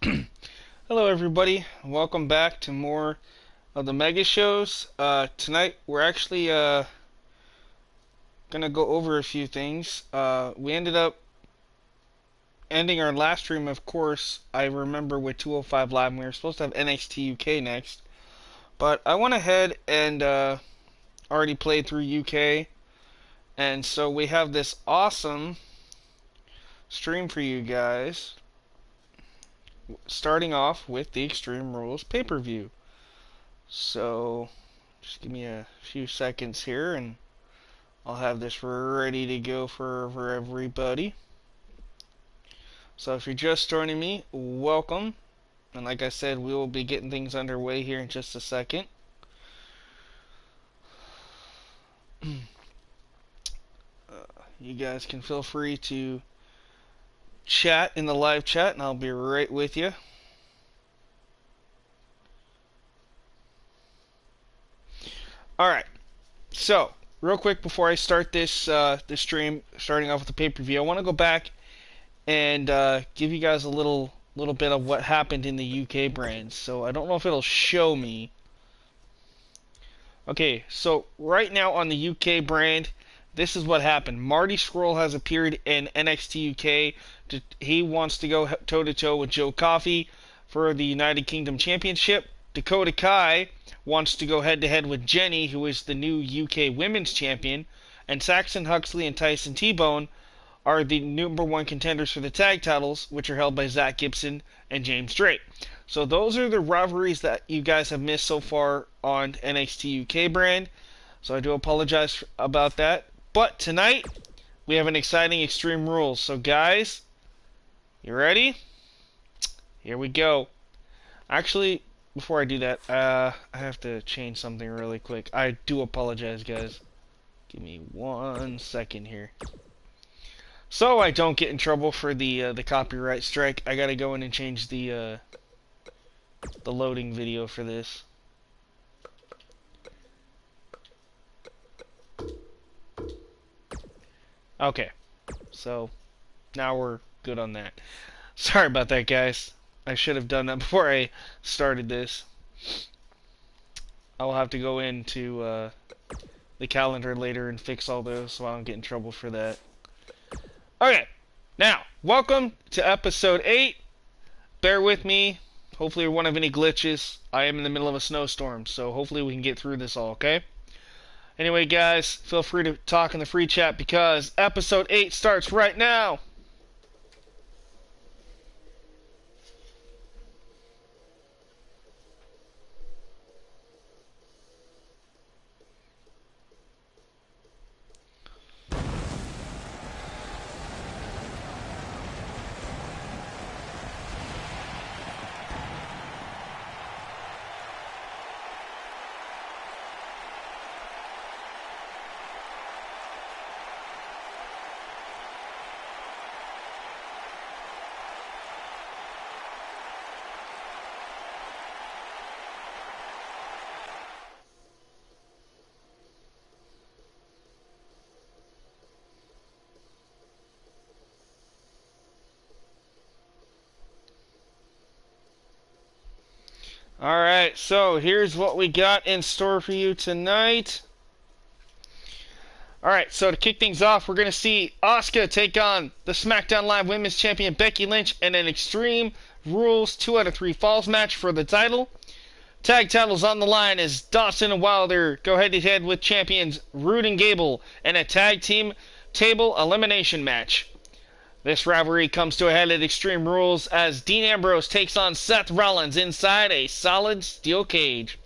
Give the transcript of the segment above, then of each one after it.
Hello, everybody. Welcome back to more of the Mega Shows. Tonight, we're actually gonna go over a few things. We ended up ending our last stream, of course. I remember with 205 Live, and we were supposed to have NXT UK next, but I went ahead and already played through UK, and so we have this awesome stream for you guys. Starting off with the Extreme Rules pay-per-view. So, just give me a few seconds here and I'll have this ready to go for everybody. So if you're just joining me, welcome. And like I said, we will be getting things underway here in just a second. You guys can feel free to chat in the live chat and I'll be right with you. Alright, so real quick before I start this stream, starting off with the pay-per-view, I want to go back and give you guys a little bit of what happened in the UK brands. So I don't know if it'll show me. Okay, so right now on the UK brand, this is what happened. Marty Scurll has appeared in NXT UK. He wants to go toe-to-toe with Joe Coffey for the United Kingdom Championship. Dakota Kai wants to go head-to-head with Jenny, who is the new UK Women's Champion. And Saxon Huxley and Tyson T-Bone are the number one contenders for the tag titles, which are held by Zach Gibson and James Drake. So those are the rivalries that you guys have missed so far on NXT UK brand. So I do apologize about that. But tonight, we have an exciting Extreme Rules. So guys, you ready? Here we go. Actually, before I do that, I have to change something really quick. I do apologize, guys. Give me 1 second here. So I don't get in trouble for the copyright strike, I gotta go in and change the loading video for this. Okay, so now we're good on that. Sorry about that, guys. I should have done that before I started this. I'll have to go into the calendar later and fix all those so I don't get in trouble for that. Okay, now, welcome to episode 8. Bear with me. Hopefully we won't have any glitches. I am in the middle of a snowstorm, so hopefully we can get through this all, okay? Anyway, guys, feel free to talk in the free chat because episode 8 starts right now. Alright, so here's what we got in store for you tonight. Alright, so to kick things off, we're going to see Asuka take on the SmackDown Live Women's Champion Becky Lynch in an Extreme Rules 2 out of 3 Falls match for the title. Tag titles on the line as Dawson and Wilder go head-to-head with champions Rude and Gable in a tag team table elimination match. This rivalry comes to a head at Extreme Rules as Dean Ambrose takes on Seth Rollins inside a solid steel cage.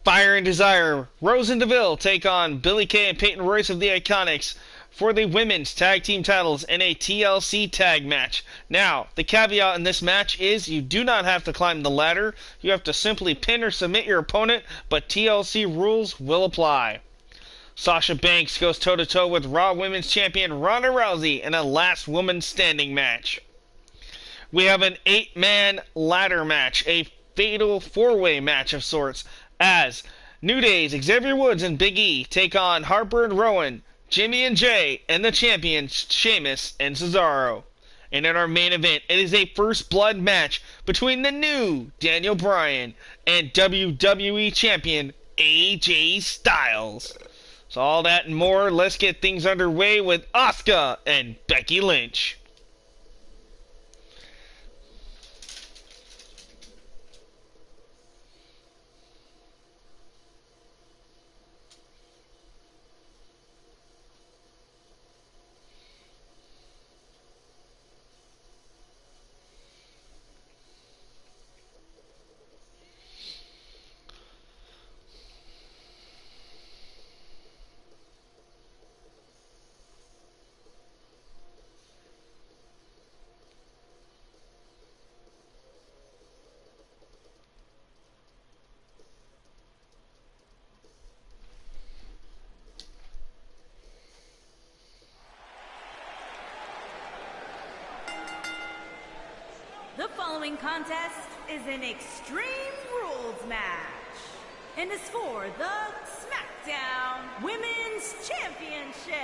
Fire and Desire, Rose and Deville take on Billie Kay and Peyton Royce of the Iconics for the women's tag team titles in a TLC tag match. Now, the caveat in this match is you do not have to climb the ladder. You have to simply pin or submit your opponent, but TLC rules will apply. Sasha Banks goes toe-to-toe with Raw Women's Champion Ronda Rousey in a last woman standing match. We have an 8-man ladder match, a fatal 4-way match of sorts, as New Day's Xavier Woods and Big E take on Harper and Rowan, Jimmy and Jay, and the champions Sheamus and Cesaro. And in our main event, it is a first blood match between the new Daniel Bryan and WWE Champion AJ Styles. So all that and more, let's get things underway with Asuka and Becky Lynch. The following contest is an Extreme Rules match and is for the SmackDown Women's Championship.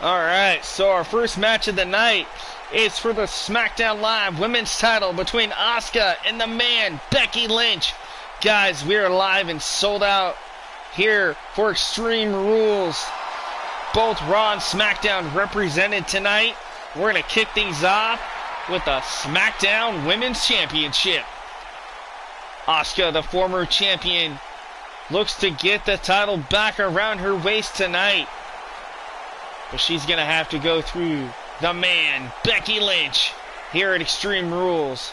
Alright, so our first match of the night is for the SmackDown Live Women's title between Asuka and the man, Becky Lynch. Guys, we are live and sold out here for Extreme Rules. Both Raw and SmackDown represented tonight. We're going to kick things off with the SmackDown Women's Championship. Asuka, the former champion, looks to get the title back around her waist tonight. But she's going to have to go through the man, Becky Lynch, here at Extreme Rules.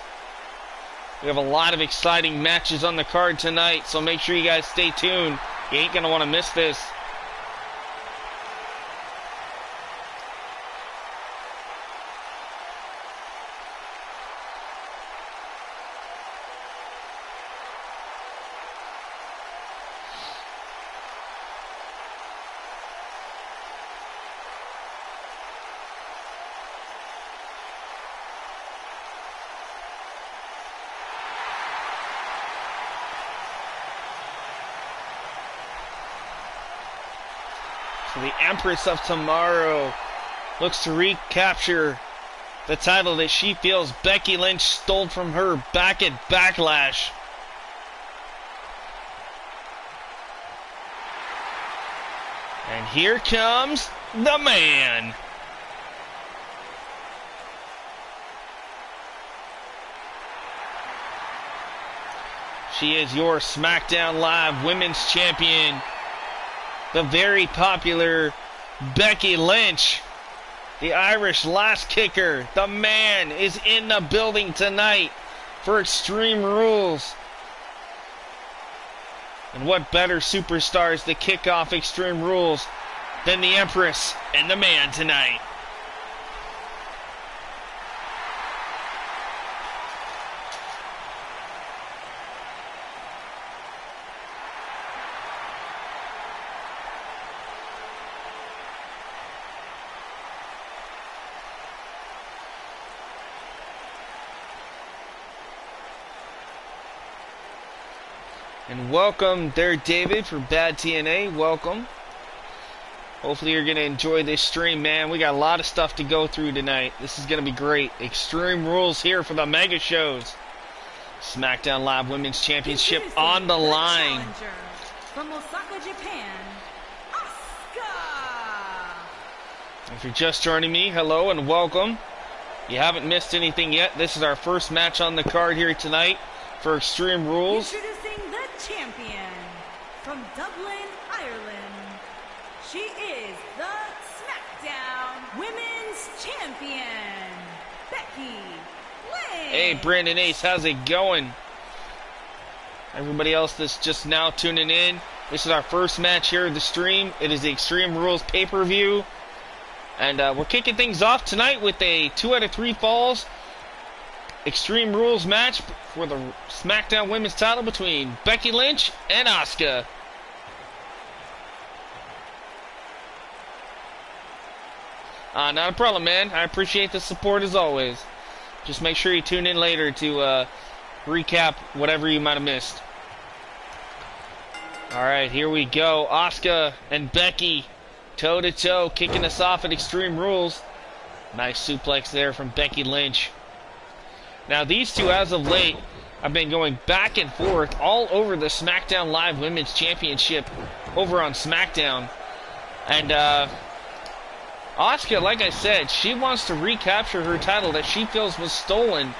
We have a lot of exciting matches on the card tonight, so make sure you guys stay tuned. You ain't going to want to miss this. So the Empress of Tomorrow looks to recapture the title that she feels Becky Lynch stole from her back at Backlash. And here comes the man. She is your SmackDown Live Women's Champion, the very popular Becky Lynch, the Irish Last Kicker. The man is in the building tonight for Extreme Rules. And what better superstars to kick off Extreme Rules than the Empress and the man tonight? And welcome there, David, for Bad TNA. Welcome. Hopefully you're going to enjoy this stream, man. We got a lot of stuff to go through tonight. This is going to be great. Extreme Rules here for the mega shows. SmackDown Live Women's Championship on the line. From Osaka, Japan, Asuka. If you're just joining me, hello and welcome. You haven't missed anything yet. This is our first match on the card here tonight for Extreme Rules. Introducing the champion from Dublin, Ireland. She is the SmackDown Women's Champion, Becky Lynch. Hey, Brandon Ace, how's it going? Everybody else that's just now tuning in, this is our first match here of the stream. It is the Extreme Rules pay-per-view. And we're kicking things off tonight with a 2 out of 3 falls Extreme Rules match for the SmackDown Women's title between Becky Lynch and Asuka. Not a problem, man. I appreciate the support as always. Just make sure you tune in later to recap whatever you might have missed. Alright, here we go. Asuka and Becky Toe to toe, kicking us off at Extreme Rules. Nice suplex there from Becky Lynch. Now these two, as of late, have been going back and forth all over the SmackDown Live Women's Championship over on SmackDown. And Asuka, like I said, she wants to recapture her title that she feels was stolen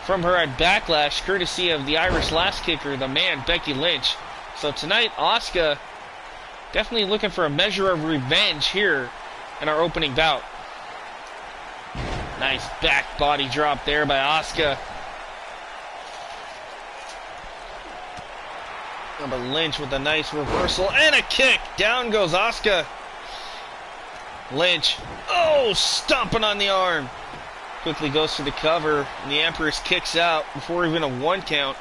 from her at Backlash, courtesy of the Irish Lass Kicker, the man, Becky Lynch. So tonight, Asuka definitely looking for a measure of revenge here in our opening bout. Nice back body drop there by Asuka. But Lynch with a nice reversal and a kick. Down goes Asuka. Lynch, oh, stomping on the arm. Quickly goes to the cover, and the Empress kicks out before even a 1 count.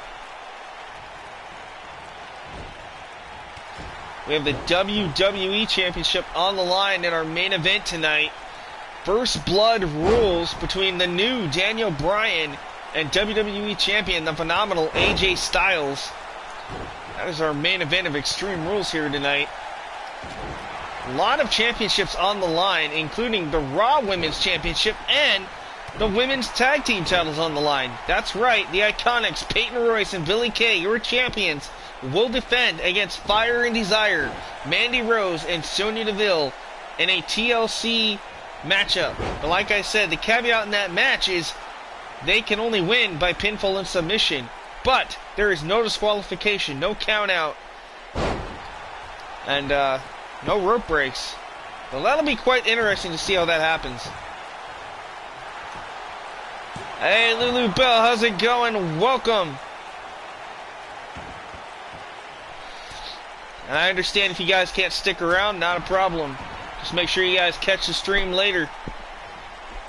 We have the WWE Championship on the line in our main event tonight. First blood rules between the new Daniel Bryan and WWE Champion, the phenomenal AJ Styles. That is our main event of Extreme Rules here tonight. A lot of championships on the line, including the Raw Women's Championship and the Women's Tag Team titles on the line. That's right, the Iconics, Peyton Royce and Billie Kay, your champions, will defend against Fire and Desire, Mandy Rose and Sonya Deville in a TLC matchup. But like I said, the caveat in that match is they can only win by pinfall and submission. But there is no disqualification, no count out, and no rope breaks. So that'll be quite interesting to see how that happens. Hey, Lulu Bell, how's it going? Welcome. And I understand if you guys can't stick around, not a problem. Just make sure you guys catch the stream later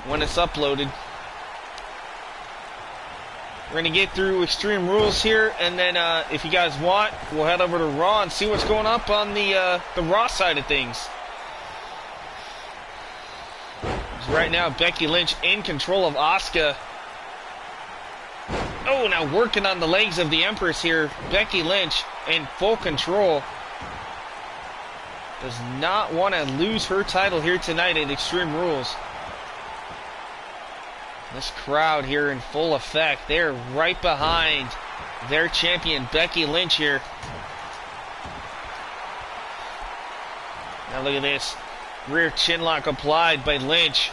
when it's uploaded. We're going to get through Extreme Rules here, and then if you guys want, we'll head over to Raw and see what's going up on the Raw side of things. Right now, Becky Lynch in control of Asuka. Oh, now working on the legs of the Empress here. Becky Lynch in full control. Does not want to lose her title here tonight at Extreme Rules. This crowd here in full effect. They're right behind their champion, Becky Lynch here. Now look at this. Rear chinlock applied by Lynch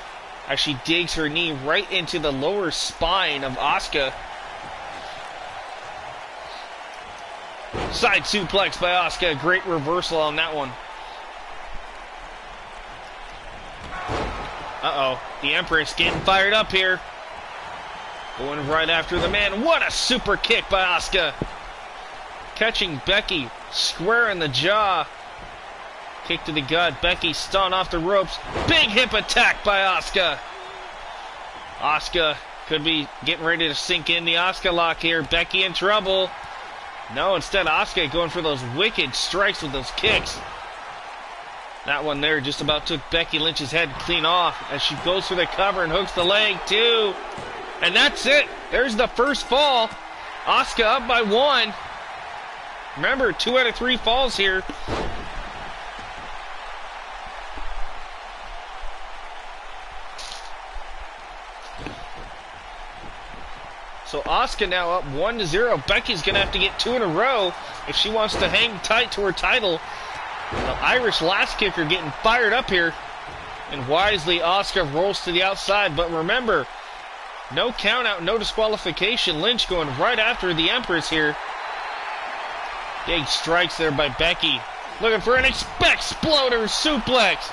as she digs her knee right into the lower spine of Asuka. Side suplex by Asuka. Great reversal on that one. Uh-oh. The Empress getting fired up here. Going right after the man. What a super kick by Asuka. Catching Becky square in the jaw. Kick to the gut. Becky stunned off the ropes. Big hip attack by Asuka. Asuka could be getting ready to sink in the Asuka lock here. Becky in trouble. No, instead Asuka going for those wicked strikes with those kicks. That one there just about took Becky Lynch's head clean off as she goes for the cover and hooks the leg too. And that's it. There's the first fall. Asuka up by 1. Remember, 2 out of 3 falls here. So Asuka now up 1-0. Becky's going to have to get 2 in a row if she wants to hang tight to her title. The Irish Lass Kicker getting fired up here. And wisely, Asuka rolls to the outside. But remember, no count out, no disqualification. Lynch going right after the Empress here. Big strikes there by Becky. Looking for an exploder suplex.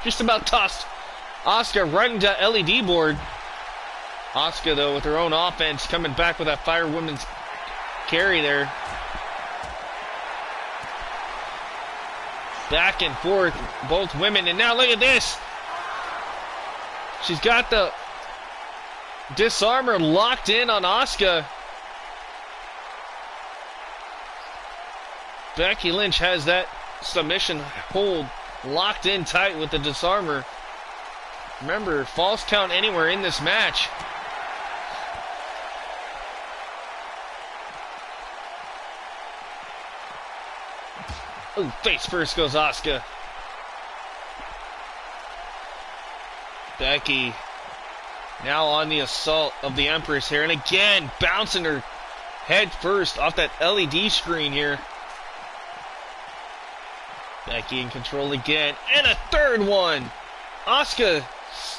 Just about tossed Asuka right into LED board. Asuka, though, with her own offense, coming back with that Fire Women's carry there. Back and forth, both women. And now look at this. She's got the disarmer locked in on Asuka. Becky Lynch has that submission hold locked in tight with the disarmer. Remember, false count anywhere in this match. Oh, face first goes Asuka. Becky now on the assault of the Empress here. And again, bouncing her head first off that LED screen here. Becky in control again. And a third one. Asuka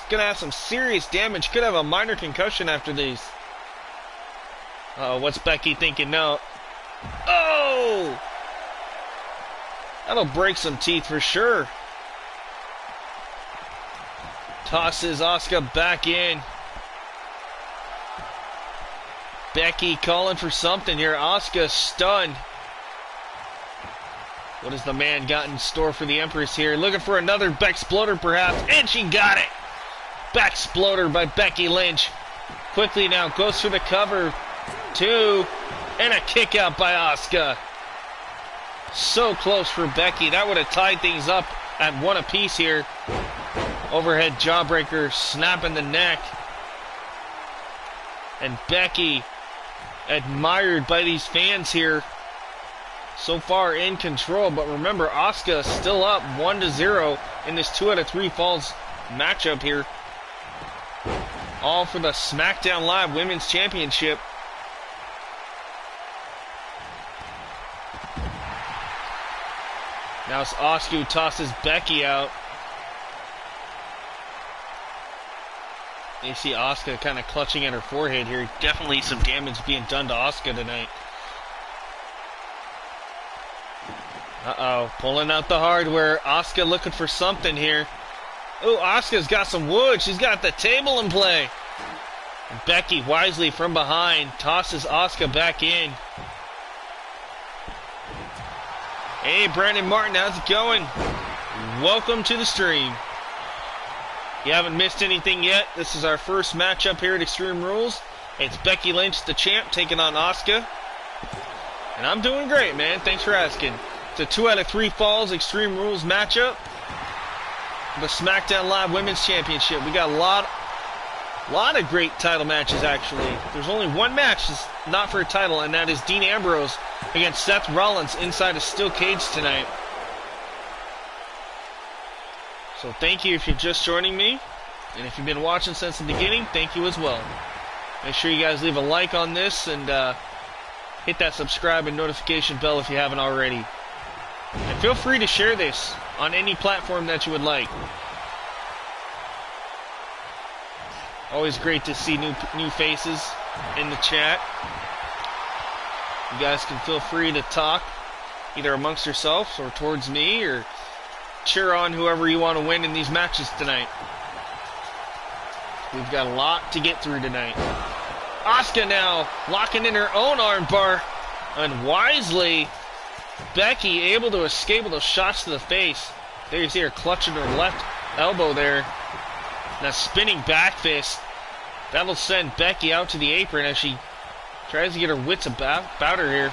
gonna have some serious damage. Could have a minor concussion after these. What's Becky thinking now? Oh! That'll break some teeth for sure. Tosses Asuka back in. Becky calling for something here. Asuka stunned. What has the man got in store for the Empress here? Looking for another Bexploder perhaps. And she got it. Bexploder by Becky Lynch. Quickly now goes for the cover. 2. And a kick out by Asuka. So close for Becky. That would have tied things up at 1 apiece here. Overhead jawbreaker, snapping the neck. And Becky, admired by these fans here, so far in control. But remember, Asuka still up 1-0 in this 2 out of 3 falls matchup here. All for the SmackDown Live Women's Championship. Now it's Asuka who tosses Becky out. You see Asuka kind of clutching at her forehead here. Definitely some damage being done to Asuka tonight. Uh-oh, pulling out the hardware. Asuka looking for something here. Oh, Asuka's got some wood. She's got the table in play. And Becky wisely from behind tosses Asuka back in. Hey, Brandon Martin, how's it going? Welcome to the stream. If you haven't missed anything yet, this is our first matchup here at Extreme Rules. It's Becky Lynch, the champ, taking on Asuka. And I'm doing great, man. Thanks for asking. It's a 2 out of 3 falls Extreme Rules matchup. The SmackDown Live Women's Championship. We got a lot of great title matches, actually. There's only one match that's not for a title, and that is Dean Ambrose against Seth Rollins inside a steel cage tonight. So thank you if you're just joining me. And if you've been watching since the beginning, thank you as well. Make sure you guys leave a like on this and hit that subscribe and notification bell if you haven't already. And feel free to share this on any platform that you would like. Always great to see new faces in the chat. You guys can feel free to talk either amongst yourselves or towards me, or cheer on whoever you want to win in these matches tonight. We've got a lot to get through tonight. Asuka now locking in her own armbar, and wisely Becky able to escape with those shots to the face. There you see her clutching her left elbow there. Now spinning back fist. That'll send Becky out to the apron as she tries to get her wits about her here.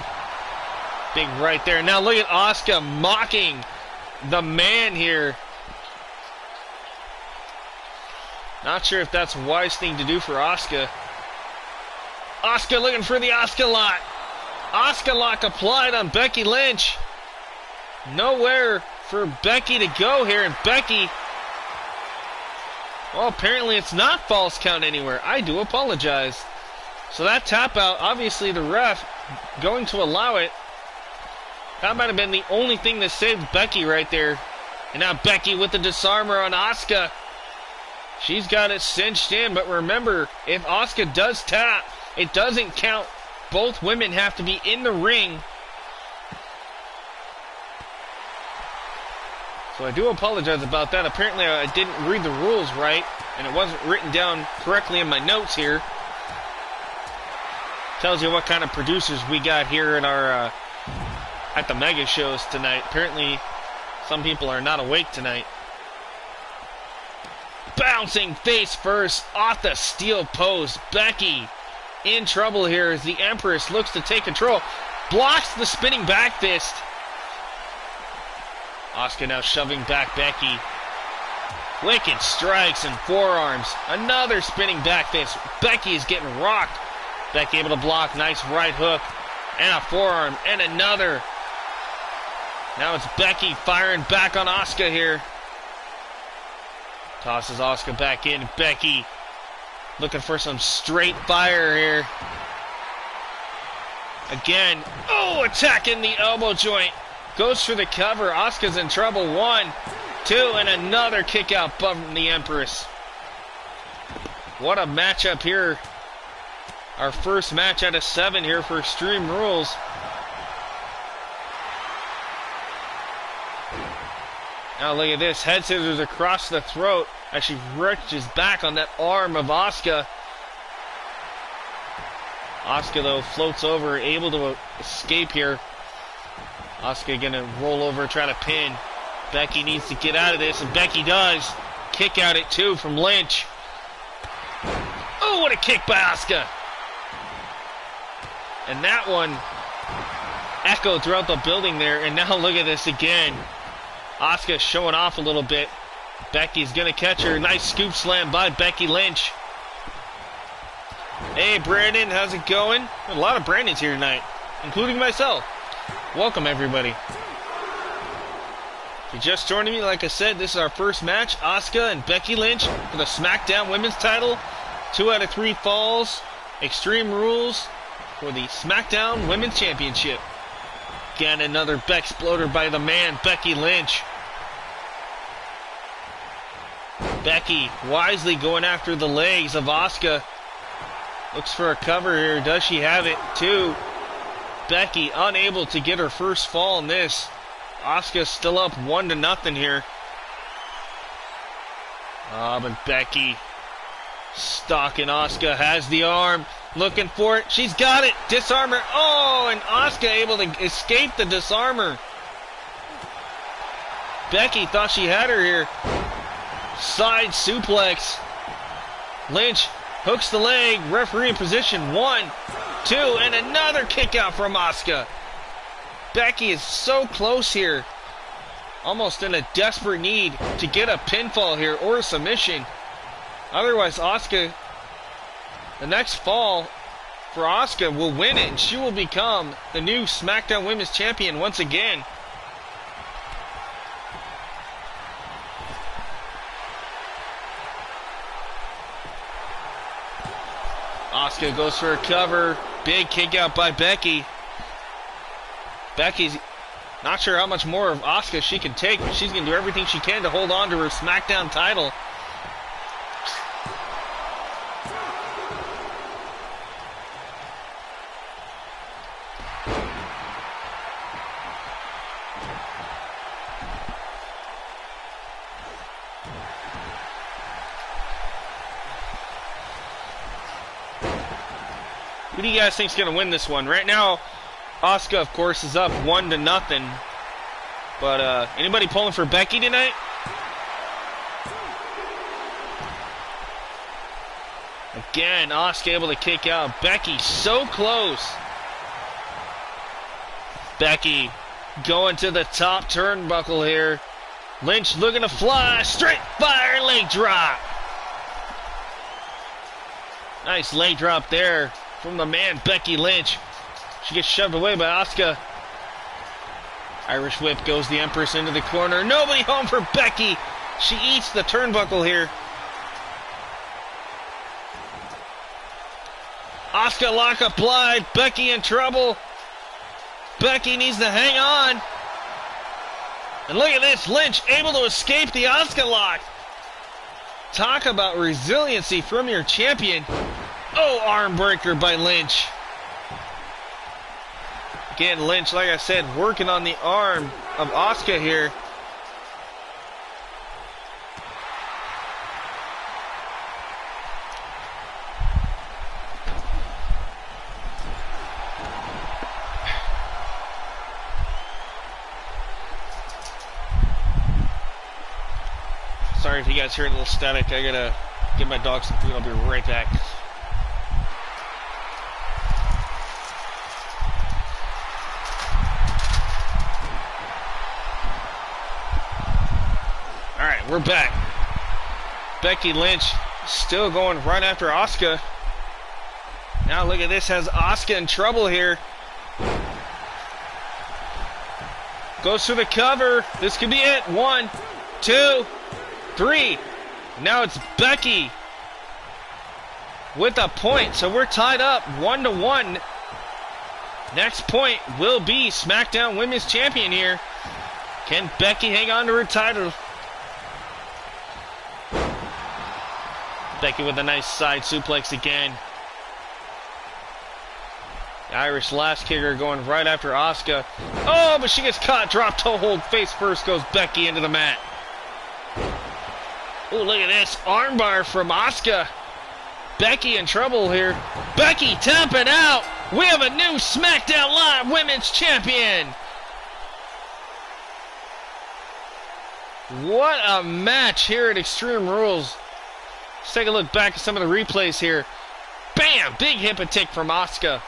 Big right there. Now look at Asuka mocking the man here. Not sure if that's a wise thing to do for Asuka. Asuka looking for the Asuka lock. Asuka lock applied on Becky Lynch. Nowhere for Becky to go here, and Becky, well, apparently it's not false count anywhere. I do apologize. So that tap out, obviously the ref going to allow it. That might have been the only thing that saved Becky right there. And now Becky with the disarmer on Asuka. She's got it cinched in, but remember, if Asuka does tap, it doesn't count. Both women have to be in the ring. So I do apologize about that. Apparently I didn't read the rules right, and it wasn't written down correctly in my notes here. Tells you what kind of producers we got here in our at the mega shows tonight. Apparently some people are not awake tonight. Bouncing face first off the steel post. Becky in trouble here as the Empress looks to take control. Blocks the spinning back fist. Asuka now shoving back Becky. Wicked strikes and forearms. Another spinning back fist. Becky is getting rocked. Becky able to block. Nice right hook. And a forearm. And another. Now it's Becky firing back on Asuka here. Tosses Asuka back in. Becky looking for some straight fire here. Again. Oh, attacking the elbow joint. Goes for the cover. Asuka's in trouble. 1, 2, and another kick out from the Empress. What a matchup here. Our first match out of 7 here for Extreme Rules. Now look at this. Head scissors across the throat as she reaches back on that arm of Asuka. Asuka, though, floats over, able to escape here. Asuka gonna roll over, try to pin. Becky needs to get out of this, and Becky does. Kick out at 2 from Lynch. Oh, what a kick by Asuka. And that one echoed throughout the building there, and now look at this again. Asuka showing off a little bit. Becky's gonna catch her. Nice scoop slam by Becky Lynch. Hey, Brandon, how's it going? A lot of Brandons here tonight, including myself. Welcome, everybody. If you're just joining me, like I said, this is our first match. Asuka and Becky Lynch for the SmackDown Women's title. 2 out of 3 falls. Extreme Rules for the SmackDown Women's Championship. Again, another Bexploder by the man, Becky Lynch. Becky wisely going after the legs of Asuka. Looks for a cover here. Does she have it? 2. Becky unable to get her first fall in this. Asuka still up 1-0 here. But Becky stalking Asuka. Has the arm. Looking for it. She's got it. Disarmer. Oh, and Asuka able to escape the disarmer. Becky thought she had her here. Side suplex. Lynch hooks the leg. Referee in position. 1, 2, and another kick out from Asuka. Becky is so close here. Almost in a desperate need to get a pinfall here or a submission. Otherwise, Asuka, the next fall for Asuka will win it, and she will become the new SmackDown Women's Champion once again. Asuka goes for a cover. Big kick out by Becky. Becky's not sure how much more of Asuka she can take, but she's going to do everything she can to hold on to her SmackDown title. Who do you guys think is going to win this one? Right now, Asuka, of course, is up 1-0. But anybody pulling for Becky tonight? Again, Asuka able to kick out. Becky so close. Becky going to the top turnbuckle here. Lynch looking to fly. Straight fire leg drop. Nice leg drop there from the man, Becky Lynch. She gets shoved away by Asuka. Irish whip goes the Empress into the corner. Nobody home for Becky. She eats the turnbuckle here. Asuka lock applied. Becky in trouble. Becky needs to hang on. And look at this. Lynch able to escape the Asuka lock. Talk about resiliency from your champion. Oh, arm breaker by Lynch. Again, Lynch, like I said, working on the arm of Asuka here. Sorry if you guys hear a little static. I gotta give my dog some food. I'll be right back. Alright, we're back. Becky Lynch still going right after Asuka. Now look at this, has Asuka in trouble here. Goes for the cover. This could be it. 1, 2, 3. Now it's Becky with a point. So we're tied up 1-1. Next point will be SmackDown Women's Champion here. Can Becky hang on to her title? Becky with a nice side suplex again. The Irish last kicker going right after Asuka. Oh, but she gets caught. Drop toe hold. Face first goes Becky into the mat. Oh, look at this. Armbar from Asuka. Becky in trouble here. Becky tapping out. We have a new SmackDown Live Women's Champion. What a match here at Extreme Rules. Let's take a look back at some of the replays here. Bam! Big hip and tick from Asuka.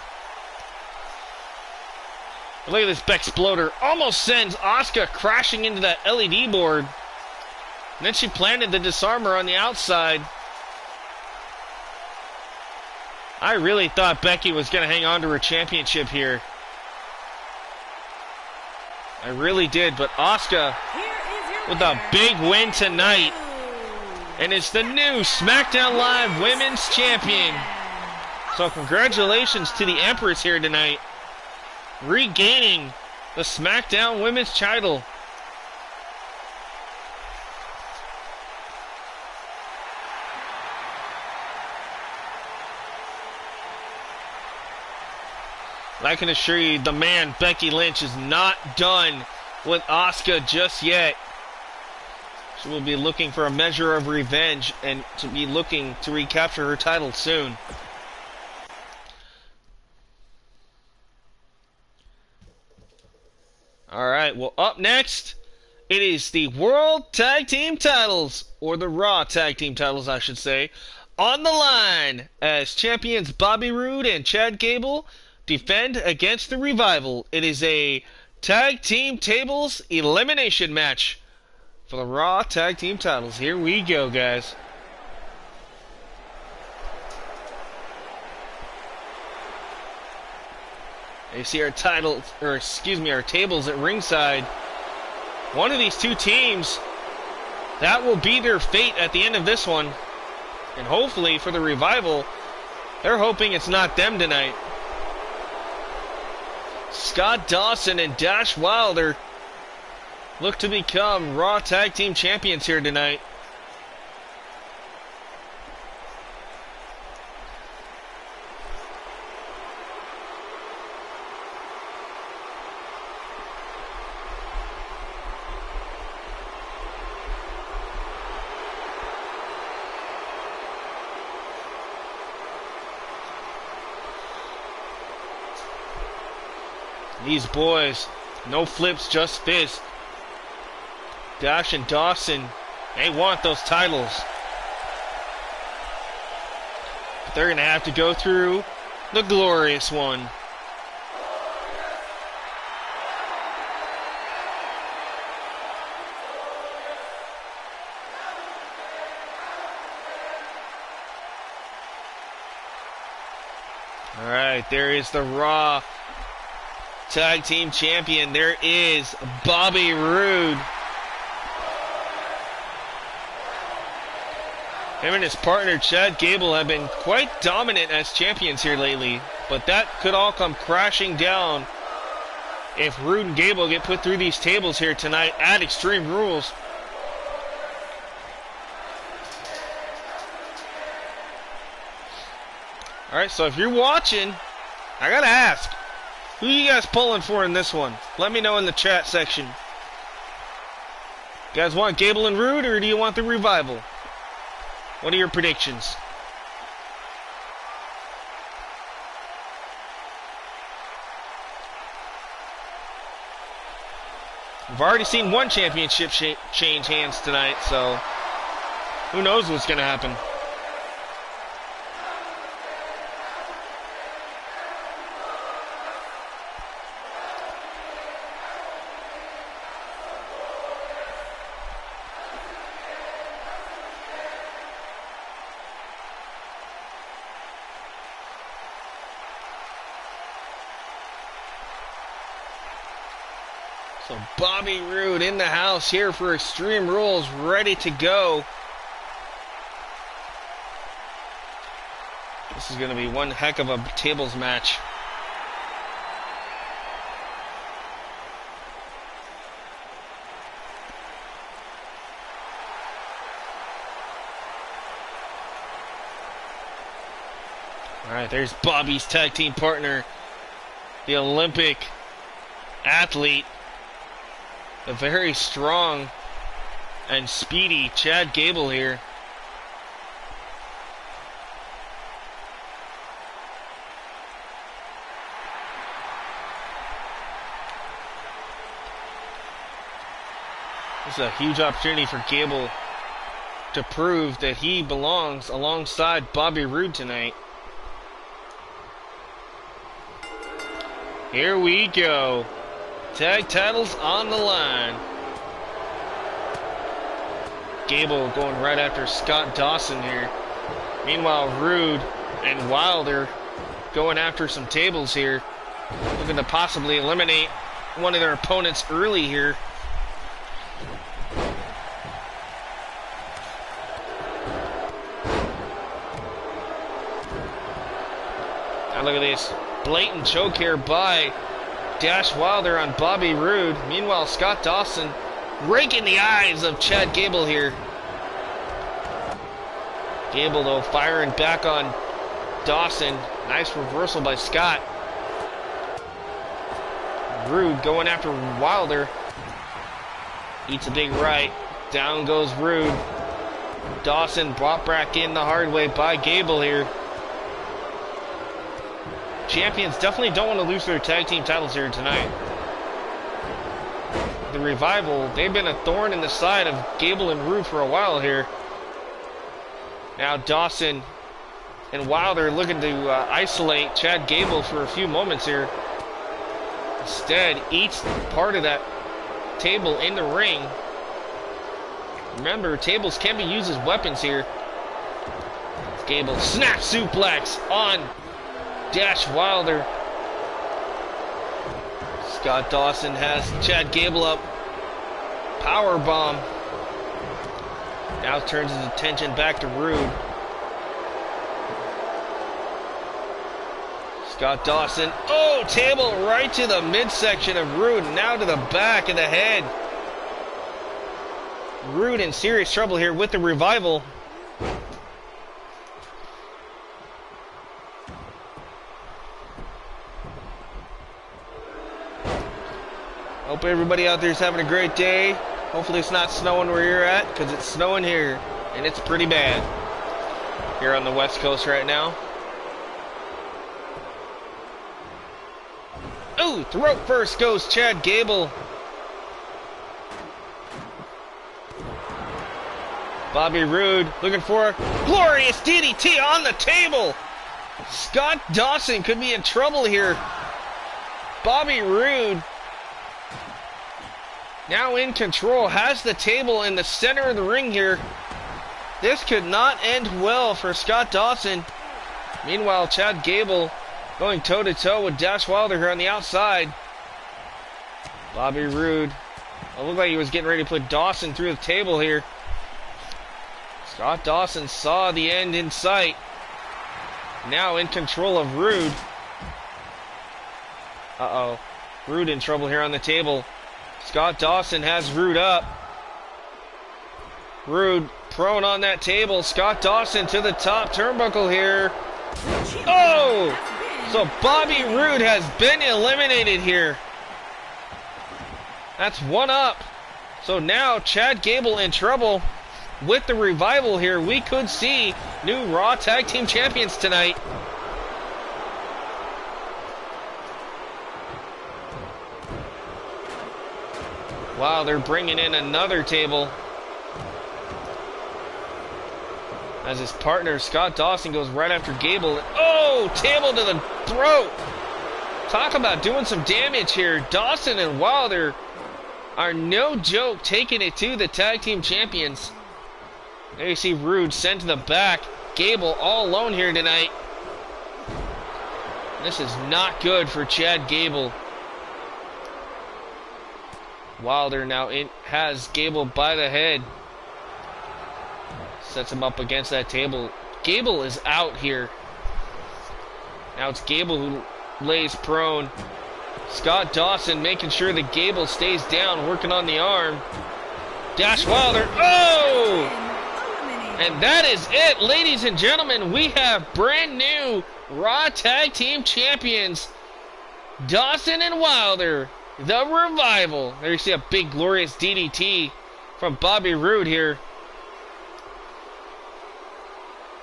Look at this Bexploder. Almost sends Asuka crashing into that LED board. And then she planted the disarmer on the outside. I really thought Becky was going to hang on to her championship here. I really did, but Asuka with a big win tonight. And it's the new SmackDown Live Women's Champion. So congratulations to the Empress here tonight, regaining the SmackDown Women's title. I can assure you, the man, Becky Lynch, is not done with Asuka just yet. She will be looking for a measure of revenge and to be looking to recapture her title soon. Alright, well, up next, it is the World Tag Team titles, or the Raw Tag Team titles, I should say, on the line as champions Bobby Roode and Chad Gable defend against the Revival. It is a Tag Team Tables elimination match for the Raw Tag Team titles. Here we go, guys. You see our titles, or excuse me, our tables at ringside. One of these two teams, that will be their fate at the end of this one. And hopefully for the Revival, they're hoping it's not them tonight. Scott Dawson and Dash Wilder look to become Raw Tag Team Champions here tonight. These boys, no flips, just fists. Dash and Dawson, they want those titles. But they're going to have to go through the glorious one. Alright, there is the Raw Tag Team Champion. There is Bobby Roode. Him and his partner Chad Gable have been quite dominant as champions here lately, but that could all come crashing down if Roode and Gable get put through these tables here tonight at Extreme Rules. Alright, so if you're watching, I gotta ask, who you guys pulling for in this one? Let me know in the chat section. You guys want Gable and Roode, or do you want the Revival? What are your predictions? We've already seen one championship change hands tonight, so who knows what's going to happen. So Bobby Roode in the house here for Extreme Rules, ready to go. This is going to be one heck of a tables match. Alright, there's Bobby's tag team partner, the Olympic athlete, the very strong and speedy Chad Gable here. This is a huge opportunity for Gable to prove that he belongs alongside Bobby Roode tonight. Here we go. Tag titles on the line. Gable going right after Scott Dawson here. Meanwhile, Roode and Wilder going after some tables here. Looking to possibly eliminate one of their opponents early here. Now look at this. Blatant choke here by Dash Wilder on Bobby Roode. Meanwhile, Scott Dawson raking the eyes of Chad Gable here. Gable, though, firing back on Dawson. Nice reversal by Scott. Roode going after Wilder. Eats a big right. Down goes Roode. Dawson brought back in the hard way by Gable here. Champions definitely don't want to lose their tag team titles here tonight. The Revival, they've been a thorn in the side of Gable and Roode for a while here. Now Dawson and Wilder looking to isolate Chad Gable for a few moments here. Instead, eats part of that table in the ring. Remember, tables can be used as weapons here. Gable snap suplex on Dash Wilder. Scott Dawson has Chad Gable up. Power bomb. Now turns his attention back to Roode. Scott Dawson. Oh, table right to the midsection of Roode. Now to the back of the head. Roode in serious trouble here with the Revival. Hope everybody out there is having a great day. Hopefully it's not snowing where you're at, because it's snowing here, and it's pretty bad here on the West Coast right now. Ooh, throat first goes Chad Gable. Bobby Roode looking for a glorious DDT on the table. Scott Dawson could be in trouble here. Bobby Roode now in control, has the table in the center of the ring here. This could not end well for Scott Dawson. Meanwhile, Chad Gable going toe-to-toe with Dash Wilder here on the outside. Bobby Roode. It looked like he was getting ready to put Dawson through the table here. Scott Dawson saw the end in sight. Now in control of Roode. Uh-oh. Roode in trouble here on the table. Scott Dawson has Roode up. Roode prone on that table. Scott Dawson to the top turnbuckle here. Oh! So Bobby Roode has been eliminated here. That's one up. So now Chad Gable in trouble with the Revival here. We could see new Raw Tag Team Champions tonight. Wow, they're bringing in another table. As his partner, Scott Dawson, goes right after Gable. Oh, table to the throat. Talk about doing some damage here. Dawson and Wilder are no joke taking it to the tag team champions. There you see Roode sent to the back. Gable all alone here tonight. This is not good for Chad Gable. Wilder now has Gable by the head. Sets him up against that table. Gable is out here. Now it's Gable who lays prone. Scott Dawson making sure that Gable stays down, working on the arm. Dash Wilder. Oh! And that is it, ladies and gentlemen. We have brand new Raw Tag Team Champions, Dawson and Wilder, the Revival. There you see a big glorious DDT from Bobby Roode here.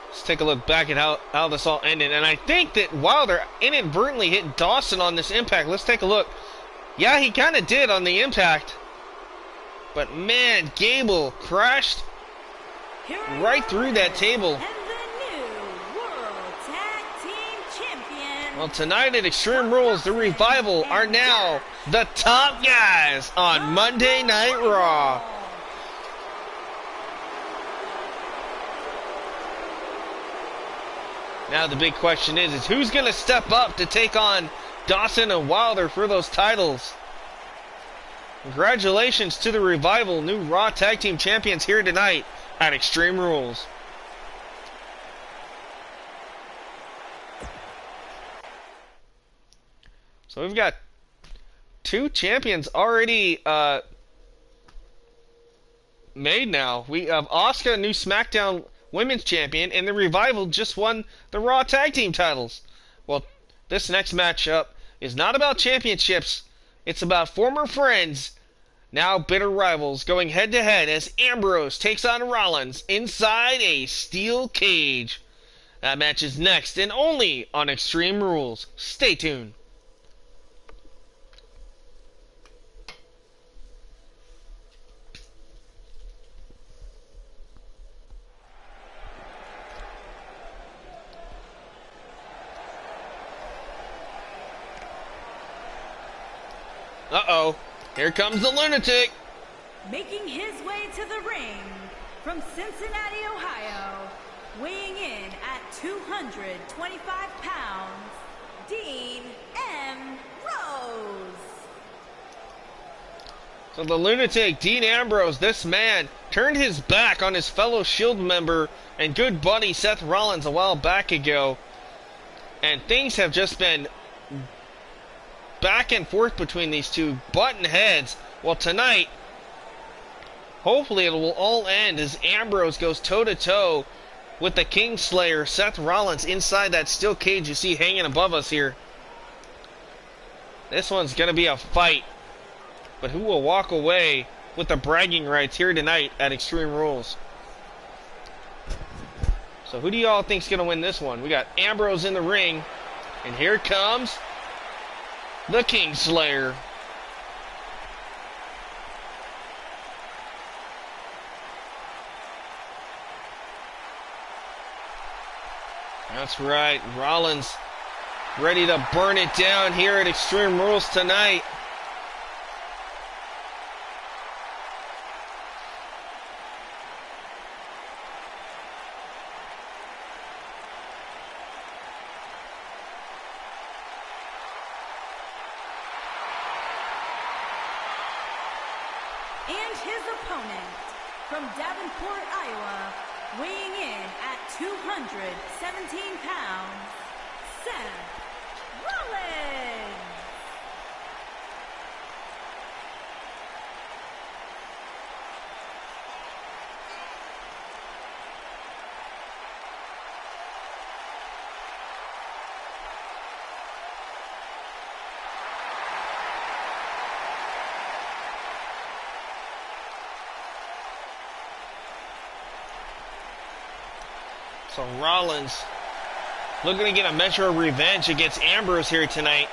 Let's take a look back at how this all ended. And I think that Wilder inadvertently hit Dawson on this impact. Let's take a look. Yeah, he kind of did on the impact. But man, Gable crashed right through that table. And the new World Tag Team Champion. Well, tonight at Extreme Rules, the Revival are now the top guys on Monday Night Raw. Now the big question is who's going to step up to take on Dawson and Wilder for those titles? Congratulations to the Revival, new Raw Tag Team Champions here tonight at Extreme Rules. So we've got two champions already made now. We have Asuka, new SmackDown Women's Champion, and the Revival just won the Raw Tag Team titles. Well, this next matchup is not about championships. It's about former friends, now bitter rivals, going head-to-head as Ambrose takes on Rollins inside a steel cage. That match is next and only on Extreme Rules. Stay tuned. Uh-oh. Here comes the lunatic. Making his way to the ring from Cincinnati, Ohio, weighing in at 225 pounds, Dean M. Rose. So the lunatic, Dean Ambrose, this man turned his back on his fellow Shield member and good buddy Seth Rollins a while back ago. And things have just been back and forth between these two button heads. Well, tonight, hopefully it will all end as Ambrose goes toe-to-toe with the Kingslayer, Seth Rollins, inside that steel cage you see hanging above us here. This one's going to be a fight. But who will walk away with the bragging rights here tonight at Extreme Rules? So who do y'all think's going to win this one? We got Ambrose in the ring, and here comes the Kingslayer. That's right, Rollins ready to burn it down here at Extreme Rules tonight. And his opponent from Davenport, Iowa, weighing in at 217 pounds, Seth Rollins. So Rollins looking to get a measure of revenge against Ambrose here tonight.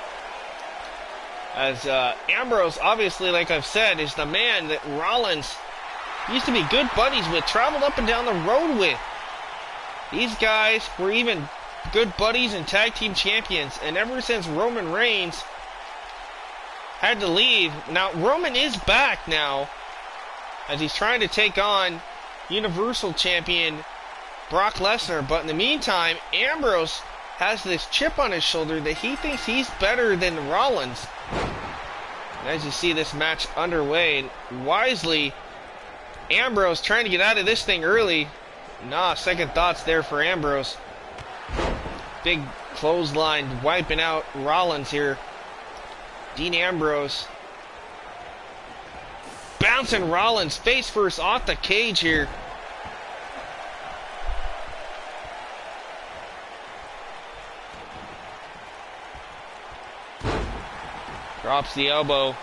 As Ambrose, obviously, like I've said, is the man that Rollins used to be good buddies with, traveled up and down the road with. These guys were even good buddies and tag team champions. And ever since Roman Reigns had to leave, now Roman is back now as he's trying to take on Universal Champion Brock Lesnar, but in the meantime, Ambrose has this chip on his shoulder that he thinks he's better than Rollins. And as you see this match underway, wisely, Ambrose trying to get out of this thing early. Nah, second thoughts there for Ambrose. Big clothesline, wiping out Rollins here. Dean Ambrose bouncing Rollins face first off the cage here. Drops the elbow.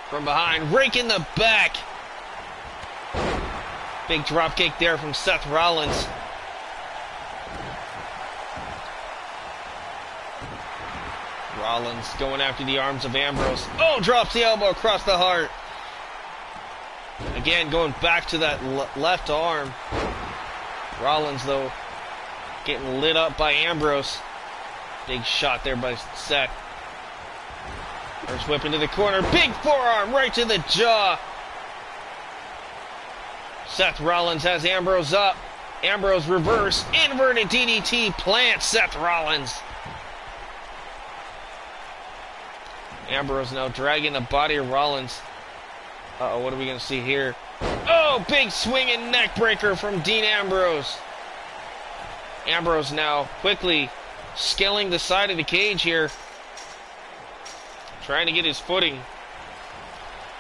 From behind, rake in the back. Big drop kick there from Seth Rollins. Rollins going after the arms of Ambrose. Oh, drops the elbow across the heart. Again, going back to that left arm. Rollins, though, getting lit up by Ambrose. Big shot there by Seth. First whip into the corner. Big forearm right to the jaw. Seth Rollins has Ambrose up. Ambrose reverse. Inverted DDT plants Seth Rollins. Ambrose now dragging the body of Rollins. Uh-oh, what are we going to see here? Oh, big swinging neck breaker from Dean Ambrose. Ambrose now quickly scaling the side of the cage here. Trying to get his footing.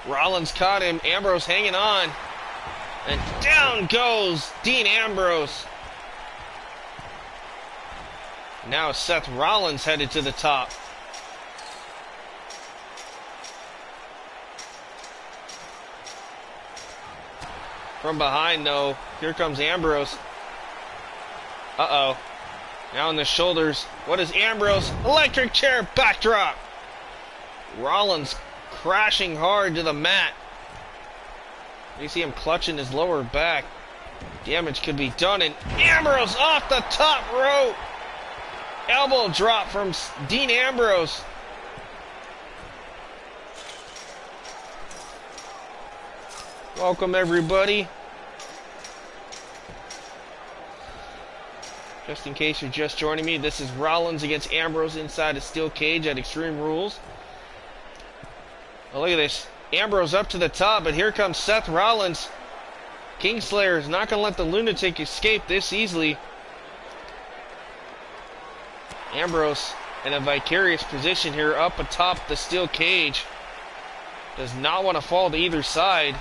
Rollins caught him. Ambrose hanging on. And down goes Dean Ambrose. Now Seth Rollins headed to the top. From behind, though, here comes Ambrose. Uh-oh. Now on the shoulders. What is Ambrose? Electric chair backdrop. Rollins crashing hard to the mat. You see him clutching his lower back. Damage could be done, and Ambrose off the top rope. Elbow drop from Dean Ambrose. Welcome, everybody. Just in case you're just joining me, this is Rollins against Ambrose inside a steel cage at Extreme Rules. Oh, look at this. Ambrose up to the top, but here comes Seth Rollins. Kingslayer is not going to let the lunatic escape this easily. Ambrose in a vicarious position here up atop the steel cage. Does not want to fall to either side.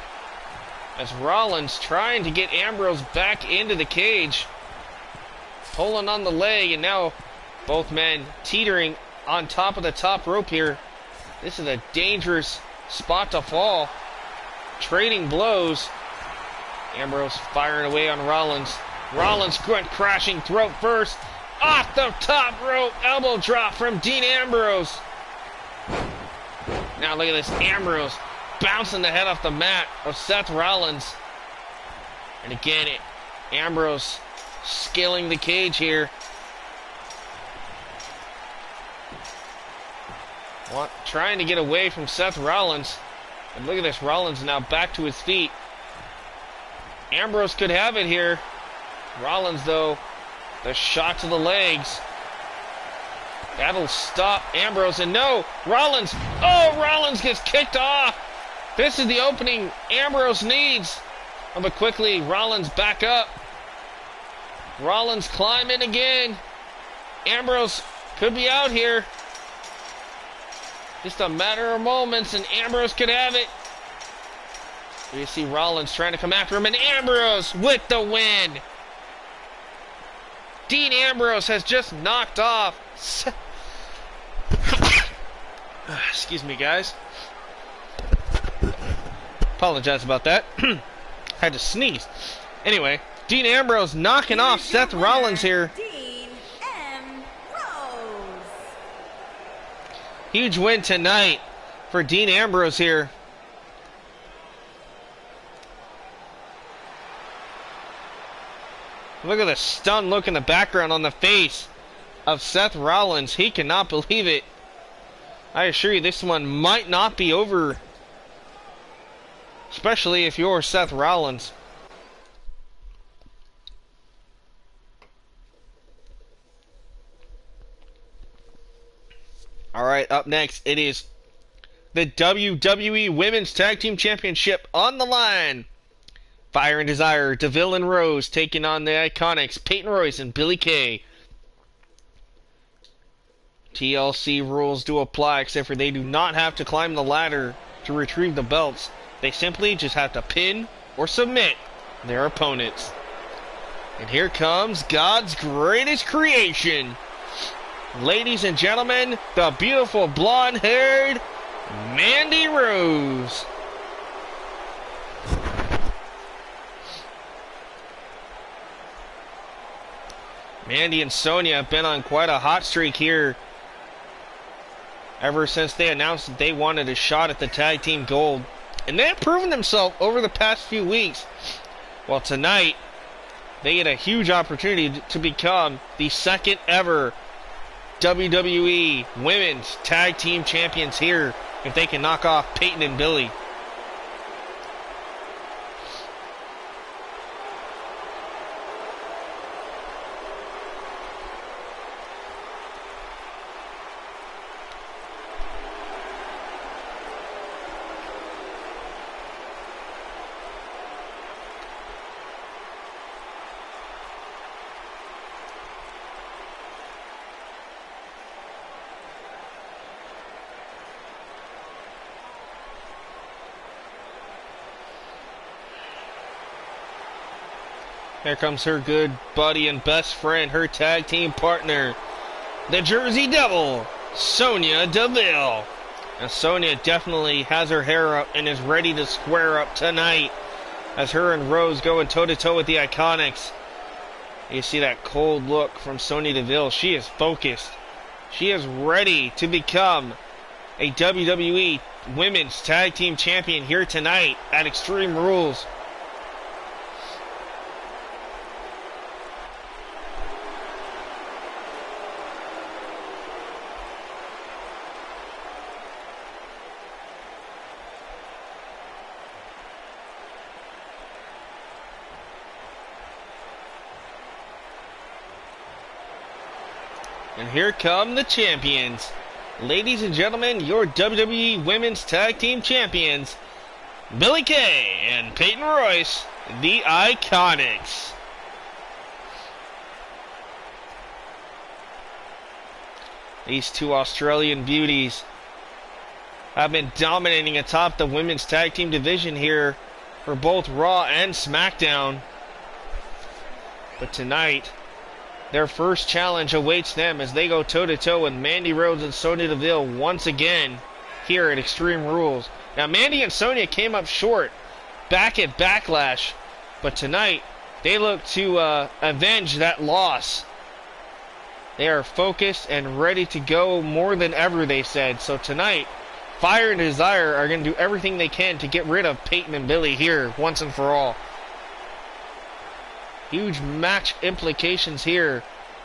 As Rollins trying to get Ambrose back into the cage. Pulling on the leg, and now both men teetering on top of the top rope here. This is a dangerous spot to fall. Trading blows. Ambrose firing away on Rollins. Rollins went crashing throat first. Off the top rope. Elbow drop from Dean Ambrose. Now look at this. Ambrose bouncing the head off the mat of Seth Rollins. And again, Ambrose scaling the cage here. Trying to get away from Seth Rollins. And look at this. Rollins now back to his feet. Ambrose could have it here. Rollins, though, the shot to the legs. That'll stop Ambrose. And no, Rollins. Oh, Rollins gets kicked off. This is the opening Ambrose needs. Oh, but quickly, Rollins back up. Rollins climbing again. Ambrose could be out here. Just a matter of moments, and Ambrose could have it. You see Rollins trying to come after him, and Ambrose with the win. Dean Ambrose has just knocked off. Excuse me, guys. Apologize about that. Had to sneeze. Anyway, Dean Ambrose knocking off Seth Rollins here. Dean Ambrose. Huge win tonight for Dean Ambrose here. Look at the stunned look in the background on the face of Seth Rollins. He cannot believe it. I assure you, this one might not be over. Especially if you're Seth Rollins. Alright, up next, it is the WWE Women's Tag Team Championship on the line. Fire and Desire, DeVille and Rose taking on the Iconics, Peyton Royce and Billie Kay. TLC rules do apply, except for they do not have to climb the ladder to retrieve the belts. They simply just have to pin or submit their opponents. And here comes God's greatest creation. Ladies and gentlemen, the beautiful blonde-haired Mandy Rose. Mandy and Sonya have been on quite a hot streak here ever since they announced that they wanted a shot at the tag team gold. And they have proven themselves over the past few weeks. Well, tonight, they get a huge opportunity to become the second ever WWE Women's Tag Team Champions here if they can knock off Peyton and Billie. Here comes her good buddy and best friend, her tag team partner, the Jersey Devil, Sonya Deville. Now Sonya definitely has her hair up and is ready to square up tonight as her and Rose going toe-to-toe with the Iconics. You see that cold look from Sonya Deville. She is focused. She is ready to become a WWE Women's Tag Team Champion here tonight at Extreme Rules. And here come the champions. Ladies and gentlemen, your WWE Women's Tag Team Champions, Billie Kay and Peyton Royce, the Iconics. These two Australian beauties have been dominating atop the Women's Tag Team division here for both Raw and SmackDown. But tonight, their first challenge awaits them as they go toe-to-toe with Mandy Rose and Sonya Deville once again here at Extreme Rules. Now, Mandy and Sonya came up short back at Backlash, but tonight they look to avenge that loss. They are focused and ready to go more than ever, they said. So tonight, Fire and Desire are going to do everything they can to get rid of Peyton and Billie here once and for all. Huge match implications here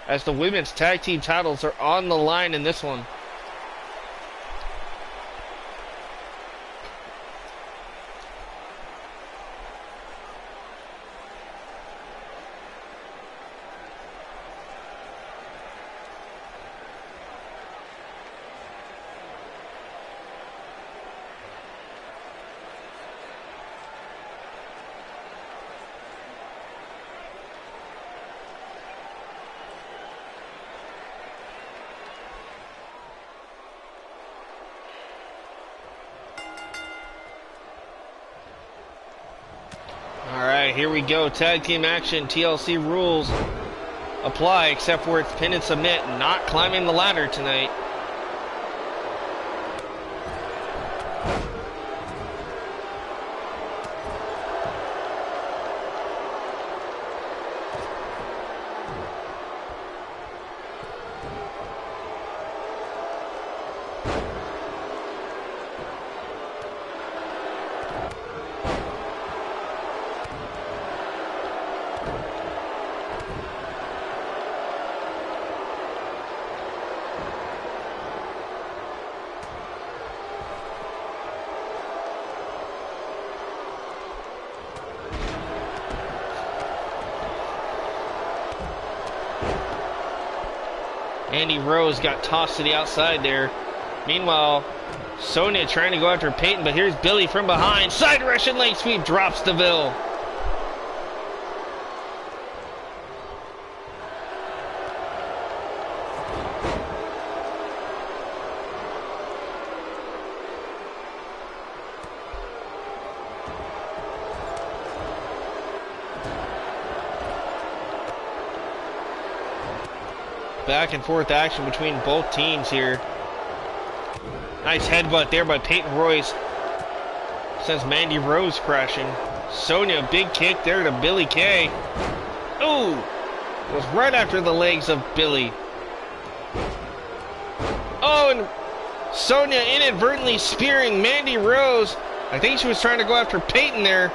as the women's tag team titles are on the line in this one. Alright, here we go. Tag team action. TLC rules apply, except for it's pin and submit. Not climbing the ladder tonight. Mandy Rose got tossed to the outside there. Meanwhile, Sonya trying to go after Peyton, but here's Billie from behind. Side Russian leg sweep drops Deville. back and forth action between both teams here. Nice headbutt there by Peyton Royce. Sends Mandy Rose crashing. Sonya, big kick there to Billie Kay. Ooh! It was right after the legs of Billie. Oh, and Sonya inadvertently spearing Mandy Rose. I think she was trying to go after Peyton there.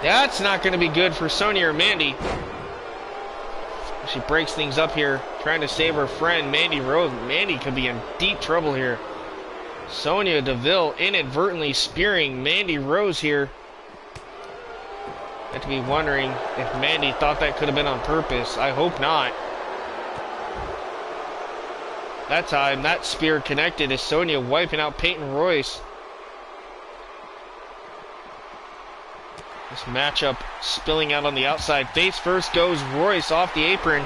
That's not going to be good for Sonya or Mandy. She breaks things up here, trying to save her friend, Mandy Rose. Mandy could be in deep trouble here. Sonya Deville inadvertently spearing Mandy Rose here. I have to be wondering if Mandy thought that could have been on purpose. I hope not. That time, that spear connected as Sonya wiping out Peyton Royce. This matchup spilling out on the outside. Face first goes Royce off the apron.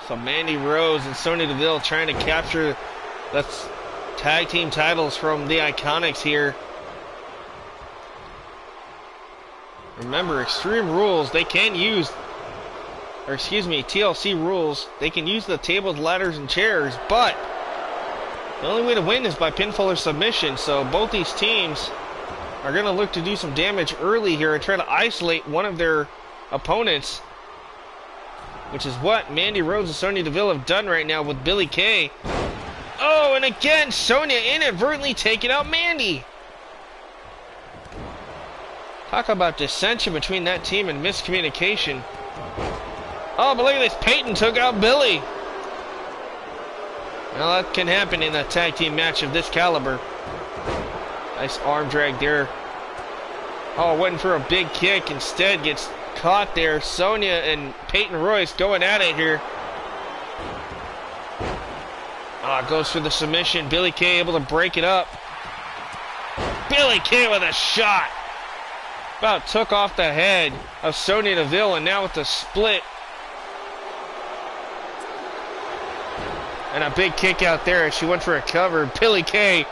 So Mandy Rose and Sonya Deville trying to capture the tag team titles from the Iconics here. Remember, Extreme Rules, they can use, or excuse me, TLC rules, they can use the tables, ladders, and chairs, but the only way to win is by pinfall or submission, so both these teams are going to look to do some damage early here and try to isolate one of their opponents, which is what Mandy Rose and Sonya Deville have done right now with Billie Kay. Oh, and again, Sonya inadvertently taking out Mandy. Talk about dissension between that team and miscommunication. Oh, but look at this. Peyton took out Billie. Well, that can happen in a tag team match of this caliber. Nice arm drag there. Oh, waiting for a big kick. Instead gets caught there. Sonya and Peyton Royce going at it here. Oh, goes for the submission. Billie Kay able to break it up. Billie Kay with a shot. About took off the head of Sonya Deville, and now with the split. And a big kick out there as she went for a cover. Billie Kay,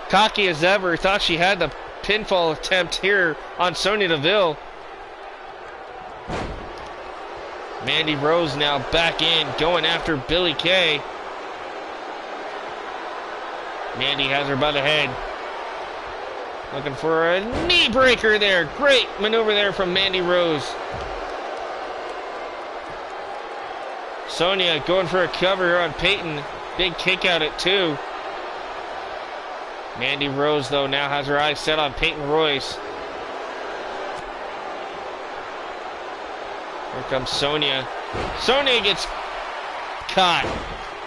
cocky as ever, thought she had the pinfall attempt here on Sonya Deville. Mandy Rose now back in, going after Billie Kay. Mandy has her by the head. Looking for a knee breaker there. Great maneuver there from Mandy Rose. Sonya going for a cover here on Peyton. Big kick out at 2. Mandy Rose, though, now has her eyes set on Peyton Royce. Here comes Sonya. Sonya gets caught.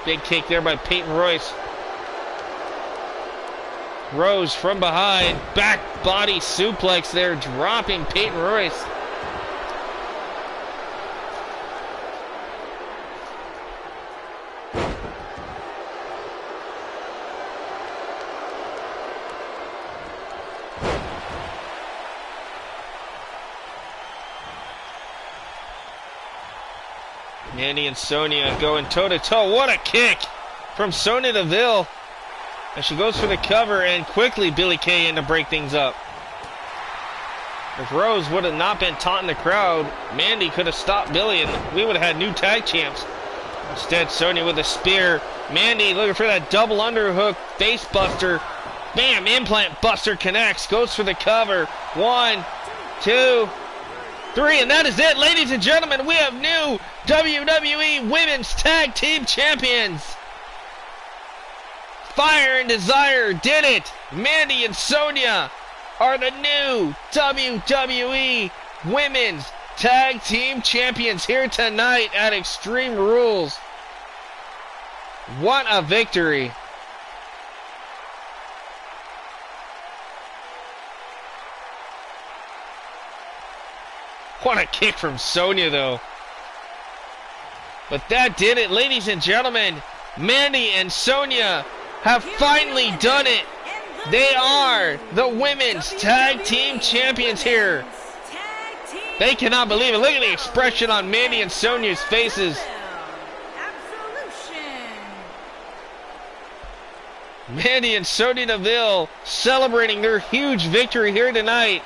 Big kick there by Peyton Royce. Rose from behind. Back body suplex there, dropping Peyton Royce. Mandy and Sonya going toe-to-toe. What a kick from Sonya Deville. And she goes for the cover, and quickly Billie Kay in to break things up. If Rose would have not been taunting the crowd, Mandy could have stopped Billie, and we would have had new tag champs. Instead, Sonya with a spear. Mandy looking for that double underhook face buster. Bam, implant buster connects. Goes for the cover. 1, 2, 3, and that is it, ladies and gentlemen. We have new WWE Women's Tag Team Champions. Fire and Desire did it. Mandy and Sonya are the new WWE Women's Tag Team Champions here tonight at Extreme Rules. What a victory. What a kick from Sonya, though. But that did it, ladies and gentlemen. Mandy and Sonya have finally done it. They are the Women's Tag Team Champions here. They cannot believe it. Look at the expression on Mandy and Sonya's faces. Mandy and Sonya Deville celebrating their huge victory here tonight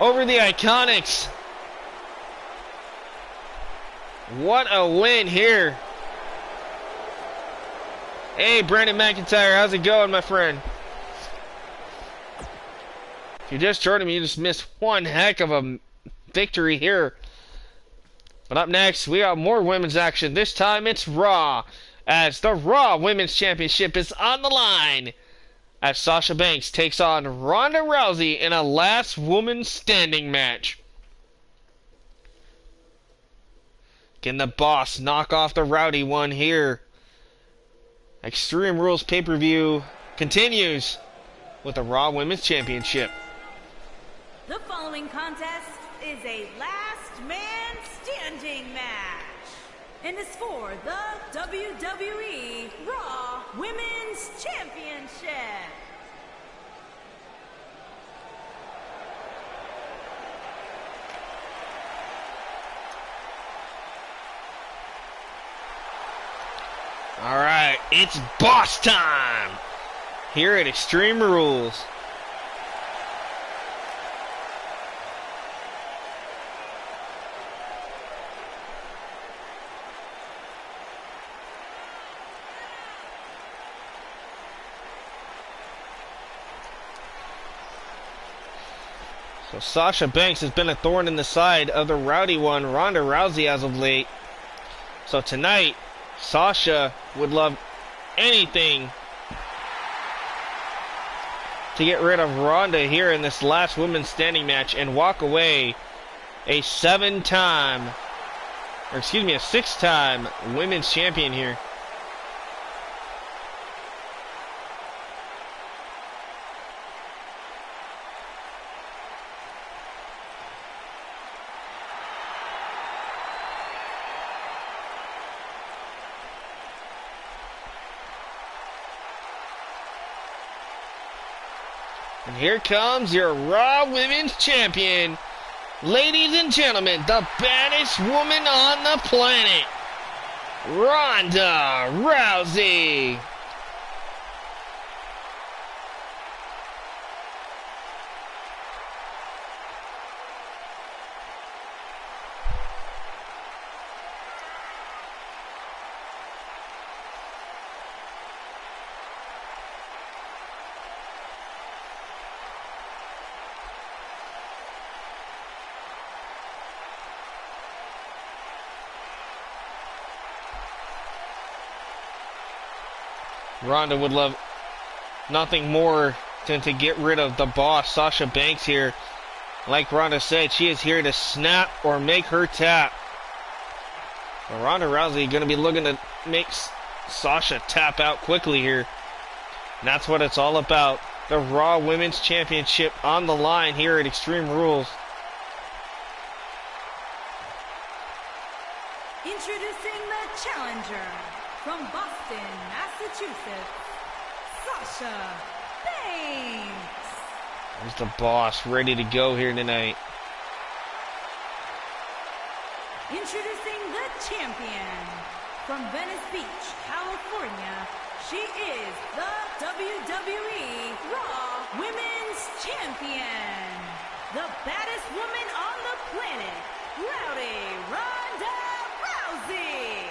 over the Iconics. What a win here. Hey, Brandon McIntyre, how's it going, my friend? If you're just joining me, you just missed one heck of a victory here. But up next, we got more women's action. This time it's Raw, as the Raw Women's Championship is on the line, as Sasha Banks takes on Ronda Rousey in a last woman standing match. Can the Boss knock off the Rowdy One here? Extreme Rules pay-per-view continues with the Raw Women's Championship. The following contest is a last man standing match, and is for the WWE Raw Women's Championship. Alright, it's boss time here at Extreme Rules. So Sasha Banks has been a thorn in the side of the Rowdy One, Ronda Rousey, as of late. So tonight, Sasha would love anything to get rid of Ronda here in this last women's standing match and walk away a six-time women's champion here. And here comes your Raw Women's Champion. Ladies and gentlemen, the baddest woman on the planet, Ronda Rousey. Ronda would love nothing more than to get rid of the Boss, Sasha Banks here. Like Ronda said, she is here to snap or make her tap. But Ronda Rousey going to be looking to make Sasha tap out quickly here. And that's what it's all about. The Raw Women's Championship on the line here at Extreme Rules. Introducing the challenger from Boston, Massachusetts, Sasha Banks. There's the Boss ready to go here tonight. Introducing the champion from Venice Beach, California. She is the WWE Raw Women's Champion, the baddest woman on the planet, Rowdy Ronda Rousey.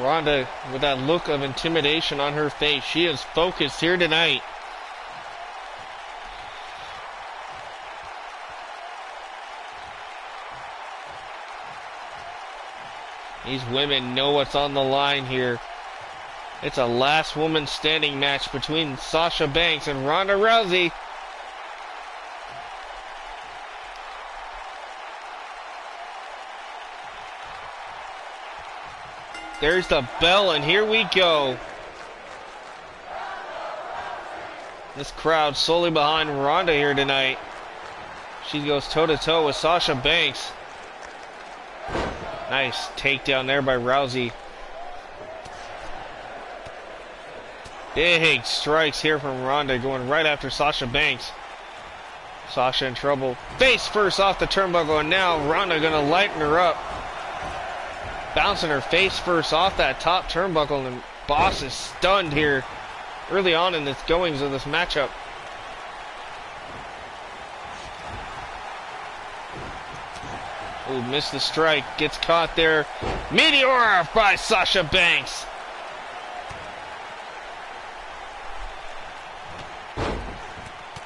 Ronda with that look of intimidation on her face. She is focused here tonight. These women know what's on the line here. It's a last woman standing match between Sasha Banks and Ronda Rousey. There's the bell, and here we go. This crowd solely behind Ronda here tonight. She goes toe-to-toe with Sasha Banks. Nice takedown there by Rousey. Big strikes here from Ronda, going right after Sasha Banks. Sasha in trouble. Face first off the turnbuckle, and now Ronda gonna lighten her up. Bouncing her face first off that top turnbuckle, and Boss is stunned here early on in the goings of this matchup. Ooh, missed the strike. Gets caught there. Meteor by Sasha Banks.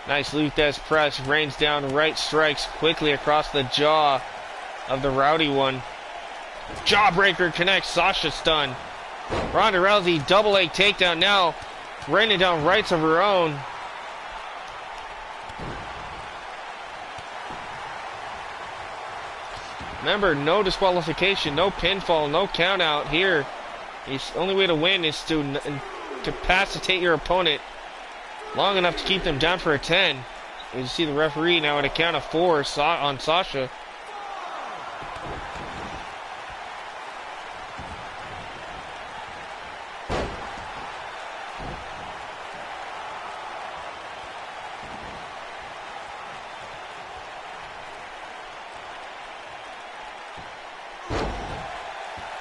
Nice Lou Thesz press. Rains down right strikes quickly across the jaw of the Rowdy one. Jawbreaker connects. Sasha stunned. Ronda Rousey double leg takedown now. Raining down rights of her own. Remember, no disqualification, no pinfall, no count out here. The only way to win is to incapacitate your opponent long enough to keep them down for a 10. You see the referee now at a count of 4 on Sasha.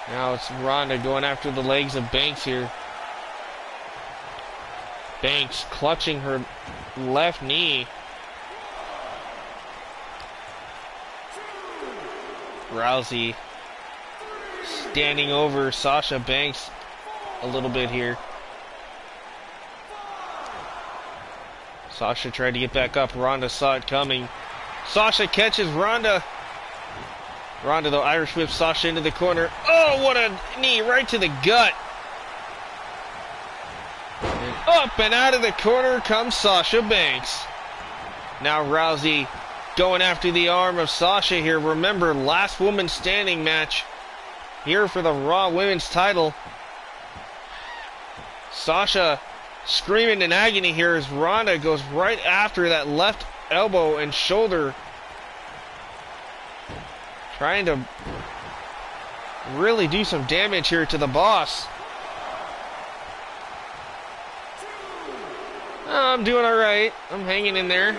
Now it's Ronda going after the legs of Banks here. Banks clutching her left knee. Rousey standing over Sasha Banks a little bit here. Sasha tried to get back up. Ronda saw it coming. Sasha catches Ronda. Ronda, though, Irish whips Sasha into the corner. Oh, what a knee right to the gut. And up and out of the corner comes Sasha Banks. Now Rousey going after the arm of Sasha here. Remember, last woman standing match here for the Raw Women's title. Sasha screaming in agony here as Ronda goes right after that left elbow and shoulder. Trying to really do some damage here to the Boss. Oh, I'm doing alright. I'm hanging in there.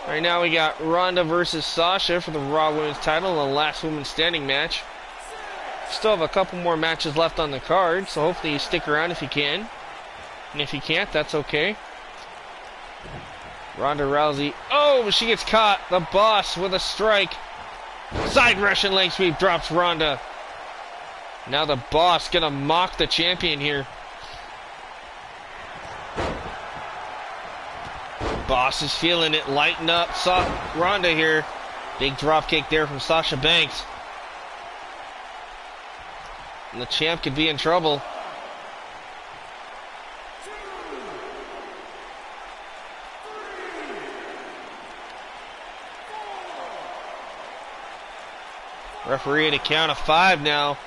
Right now we got Ronda versus Sasha for the Raw Women's title, the last woman standing match. Still have a couple more matches left on the card, so hopefully you stick around if you can. And if you can't, that's okay. Ronda Rousey. Oh, she gets caught. The Boss with a strike. Side Russian leg sweep drops Ronda. Now the Boss gonna mock the champion here. Boss is feeling it. Lighten up. Ronda here. Big drop kick there from Sasha Banks. And the champ could be in trouble. Referee at a count of 5 now.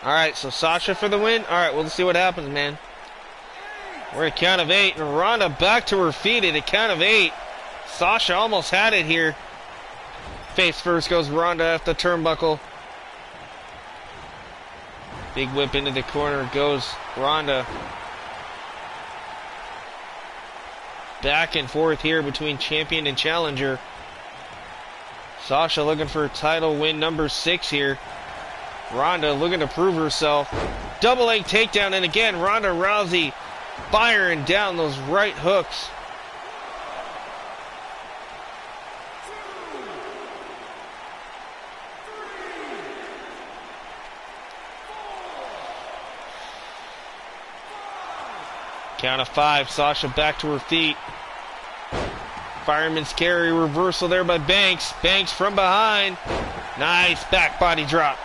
Alright, so Sasha for the win. Alright, well, let's see what happens, man. We're at a count of 8, and Ronda back to her feet at a count of 8. Sasha almost had it here. Face first goes Ronda at the turnbuckle. Big whip into the corner goes Ronda. Back and forth here between champion and challenger. Sasha looking for title win number 6 here. Ronda looking to prove herself. Double leg takedown, and again Ronda Rousey firing down those right hooks. Count of 5, Sasha back to her feet. Fireman's carry reversal there by Banks. Banks from behind. Nice back body drop.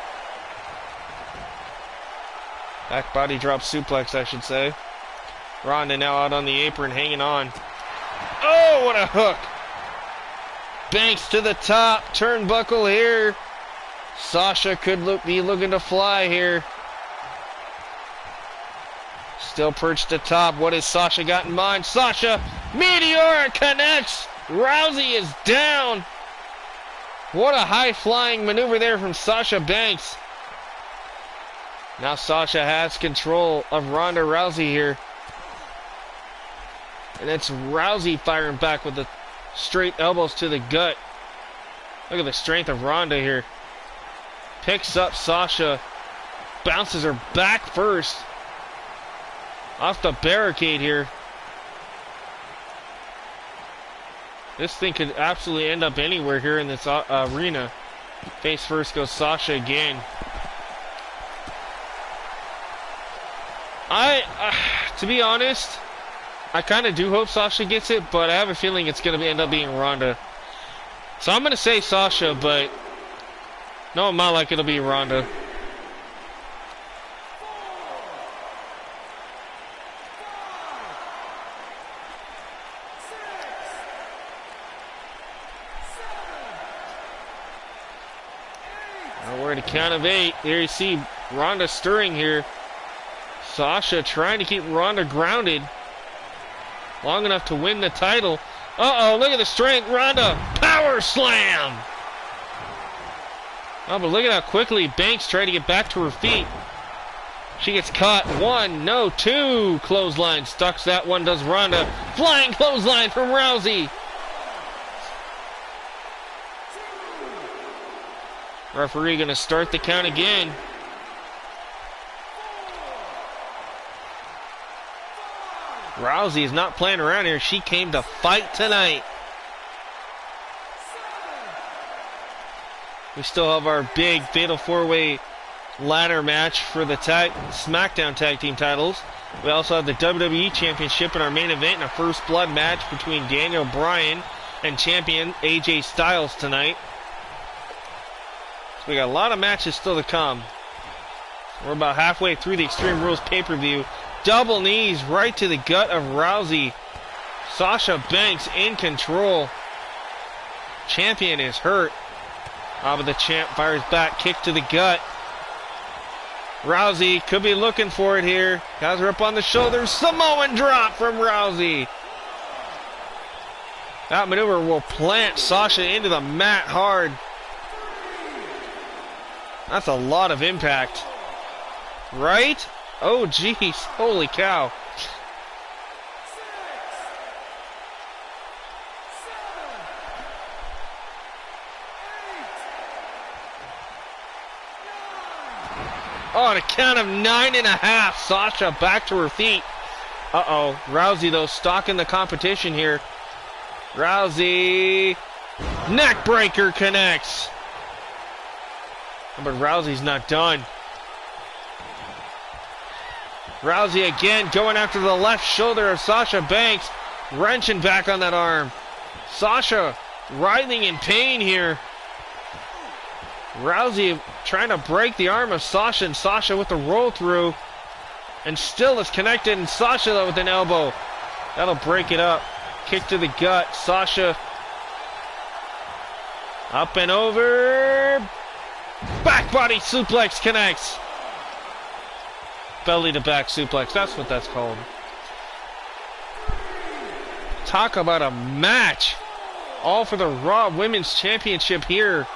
Back body drop suplex, I should say. Ronda now out on the apron hanging on. Oh, what a hook. Banks to the top. Turnbuckle here. Sasha could be looking to fly here. Still perched atop. What has Sasha got in mind? Sasha, Meteor connects. Rousey is down. What a high-flying maneuver there from Sasha Banks. Now Sasha has control of Ronda Rousey here. And it's Rousey firing back with the straight elbows to the gut. Look at the strength of Ronda here. Picks up Sasha. Bounces her back first. Off the barricade here. This thing could absolutely end up anywhere here in this arena. Face first goes Sasha again. To be honest, I kind of do hope Sasha gets it, but I have a feeling it's going to end up being Ronda. So I'm going to say Sasha, but no, I'm not like it'll be Ronda. Now we're at a count of 8. There you see Ronda stirring here. Sasha trying to keep Ronda grounded long enough to win the title. Uh-oh, look at the strength. Ronda, power slam. Oh, but look at how quickly Banks tried to get back to her feet. She gets caught. 1, no, 2. Clothesline. Stucks that one, does Ronda. Flying clothesline from Rousey. Referee going to start the count again. Rousey is not playing around here. She came to fight tonight. We still have our big Fatal 4-Way ladder match for the SmackDown Tag Team titles. We also have the WWE Championship in our main event and a First Blood match between Daniel Bryan and champion AJ Styles tonight. So we got a lot of matches still to come. We're about halfway through the Extreme Rules pay-per-view. Double knees right to the gut of Rousey. Sasha Banks in control. Champion is hurt. But the champ fires back. Kick to the gut. Rousey could be looking for it here. Guys are up on the shoulders. Samoan drop from Rousey. That maneuver will plant Sasha into the mat hard. That's a lot of impact. Right? Oh, jeez. Holy cow. Oh, on a count of 9.5. Sasha back to her feet. Uh-oh. Rousey, though, stalking the competition here. Rousey. Neck breaker connects. But Rousey's not done. Rousey again going after the left shoulder of Sasha Banks. Wrenching back on that arm. Sasha writhing in pain here. Rousey trying to break the arm of Sasha, and Sasha with the roll through. And still is connected, and Sasha though with an elbow. That'll break it up. Kick to the gut. Sasha up and over. Back body suplex connects. Belly to back suplex. That's what that's called. Talk about a match. All for the Raw Women's Championship here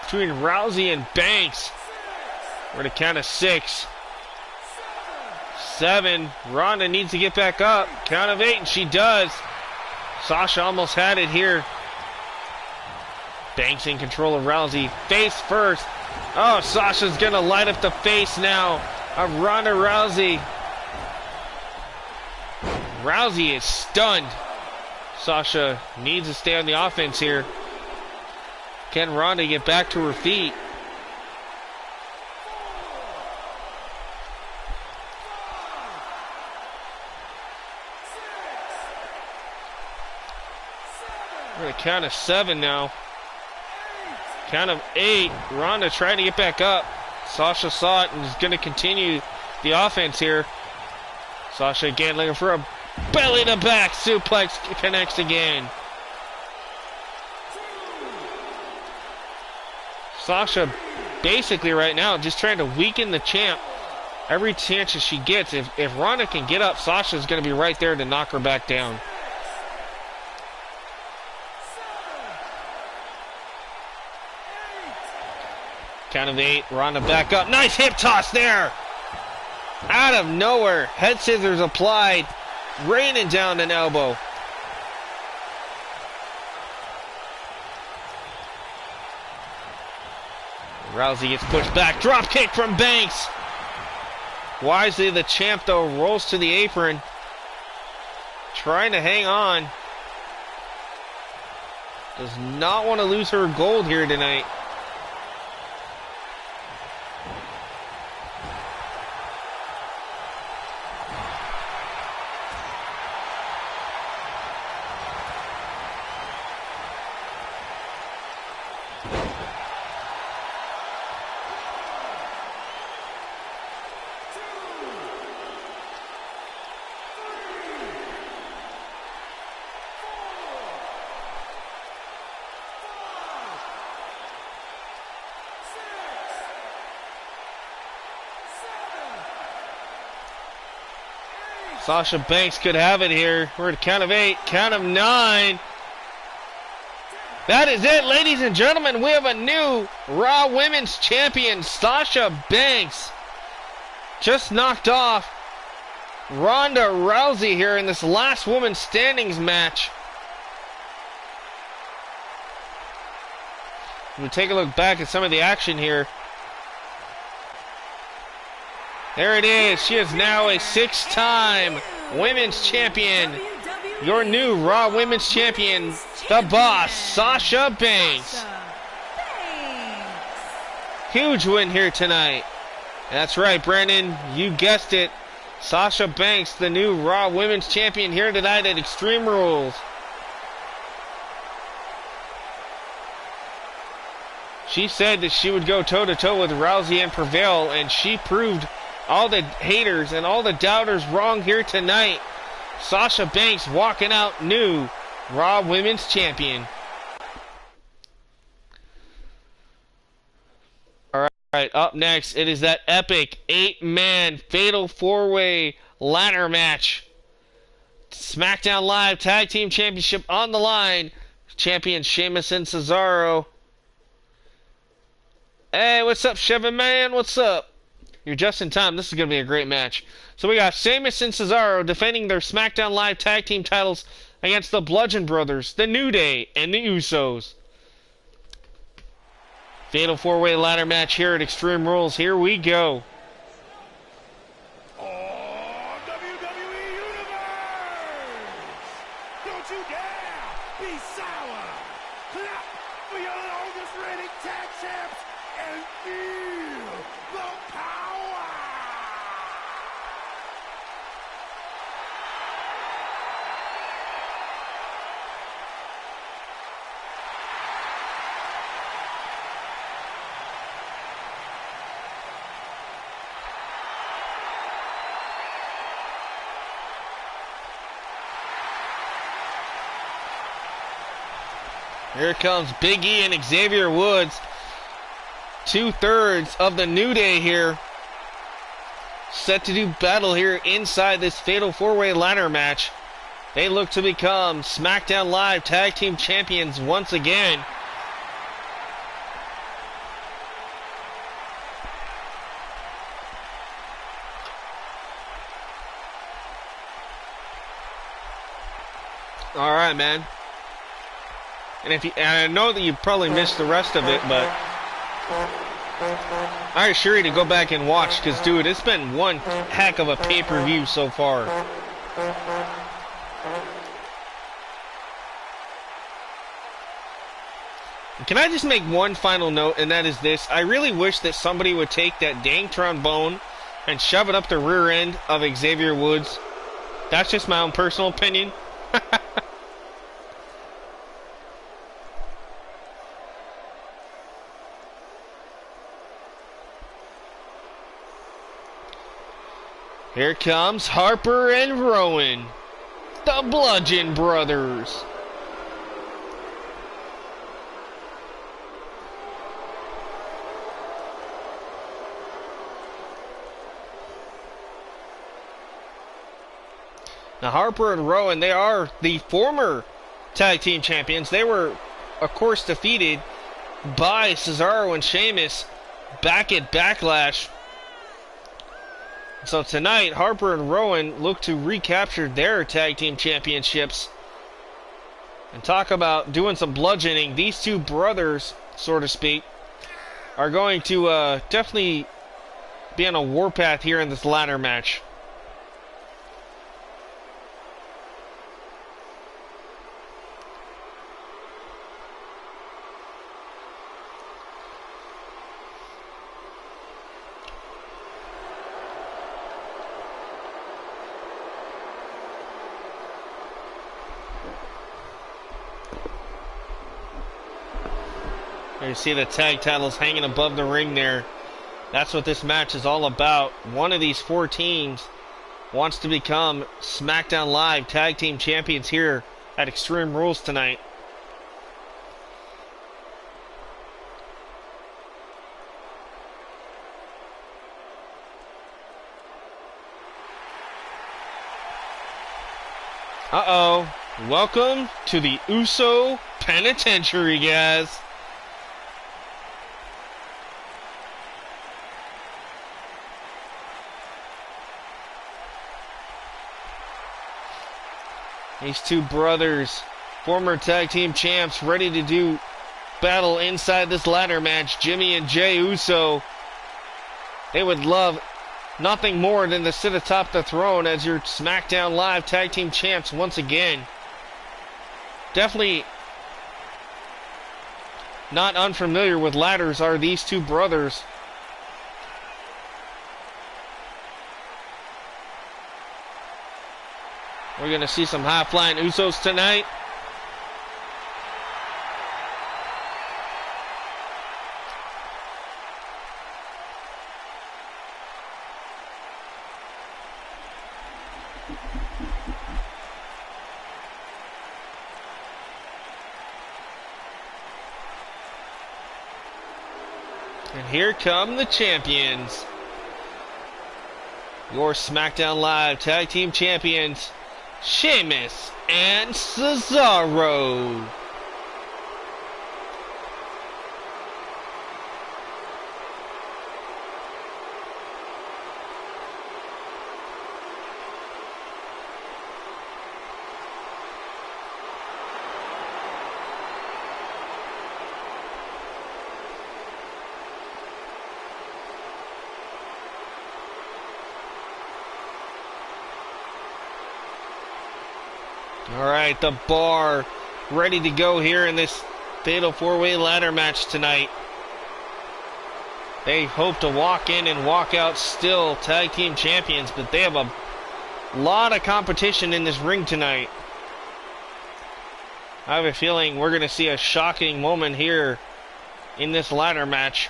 between Rousey and Banks. We're at a count of 6. 7. Ronda needs to get back up. Count of 8, and she does. Sasha almost had it here. Banks in control of Rousey. Face first. Oh, Sasha's going to light up the face now of Ronda Rousey. Rousey is stunned. Sasha needs to stay on the offense here. Can Ronda get back to her feet? We're at a count of 7 now. Count of 8. Ronda trying to get back up. Sasha saw it and is going to continue the offense here. Sasha again looking for a belly to back suplex. Connects again. Sasha basically right now just trying to weaken the champ every chance that she gets. If Ronda can get up, Sasha's going to be right there to knock her back down. Count of 8, Ronda back up. Nice hip toss there. Out of nowhere, head scissors applied, raining down an elbow. Rousey gets pushed back. Drop kick from Banks. Wisely, the champ, though, rolls to the apron. Trying to hang on. Does not want to lose her gold here tonight. Sasha Banks could have it here. We're at count of 8, count of 9. That is it, ladies and gentlemen. We have a new Raw Women's Champion, Sasha Banks. Just knocked off Ronda Rousey here in this last woman standings match. We'll take a look back at some of the action here. There it is. She is now a 6-time Women's Champion. Your new Raw Women's Champion, the boss, Sasha Banks. Huge win here tonight. That's right, Brandon. You guessed it. Sasha Banks, the new Raw Women's Champion here tonight at Extreme Rules. She said that she would go toe-to-toe with Rousey and prevail, and she proved all the haters and all the doubters wrong here tonight. Sasha Banks walking out new Raw Women's Champion. Alright, up next, it is that epic 8-man fatal 4-way ladder match. SmackDown Live Tag Team Championship on the line. Champion Sheamus and Cesaro. Hey, what's up, Chevy Man? What's up? You're just in time. This is going to be a great match. So we got Sheamus and Cesaro defending their SmackDown Live Tag Team titles against the Bludgeon Brothers, the New Day, and the Usos. Fatal 4-way ladder match here at Extreme Rules. Here we go. Oh, WWE Universe! Don't you dare be sour! Clap for your longest reigning tag champs and feel the power! Here comes Big E and Xavier Woods. 2/3 of the New Day here. Set to do battle here inside this fatal 4-way ladder match. They look to become SmackDown Live Tag Team Champions once again. Alright, man. And I know that you probably missed the rest of it, but I assure you to go back and watch, because, dude, it's been one heck of a pay-per-view so far. Can I just make one final note, and that is this. I really wish that somebody would take that dang trombone and shove it up the rear end of Xavier Woods. That's just my own personal opinion. Here comes Harper and Rowan, the Bludgeon Brothers. Now Harper and Rowan, they are the former tag team champions. They were, of course, defeated by Cesaro and Sheamus back at Backlash. So tonight, Harper and Rowan look to recapture their tag team championships. And talk about doing some bludgeoning. These two brothers, so to speak, are going to definitely be on a warpath here in this ladder match. You see the tag titles hanging above the ring there. That's what this match is all about. One of these four teams wants to become SmackDown Live Tag Team Champions here at Extreme Rules tonight. Uh-oh. Welcome to the Uso Penitentiary, guys. These two brothers, former tag team champs, ready to do battle inside this ladder match. Jimmy and Jey Uso, they would love nothing more than to sit atop the throne as your SmackDown Live tag team champs once again. Definitely not unfamiliar with ladders are these two brothers. We're going to see some high-flying Usos tonight. And here come the champions. Your SmackDown Live Tag Team Champions, Sheamus and Cesaro. All right, the Bar ready to go here in this fatal four-way ladder match tonight. They hope to walk in and walk out still tag team champions, but they have a lot of competition in this ring tonight. I have a feeling we're going to see a shocking moment here in this ladder match.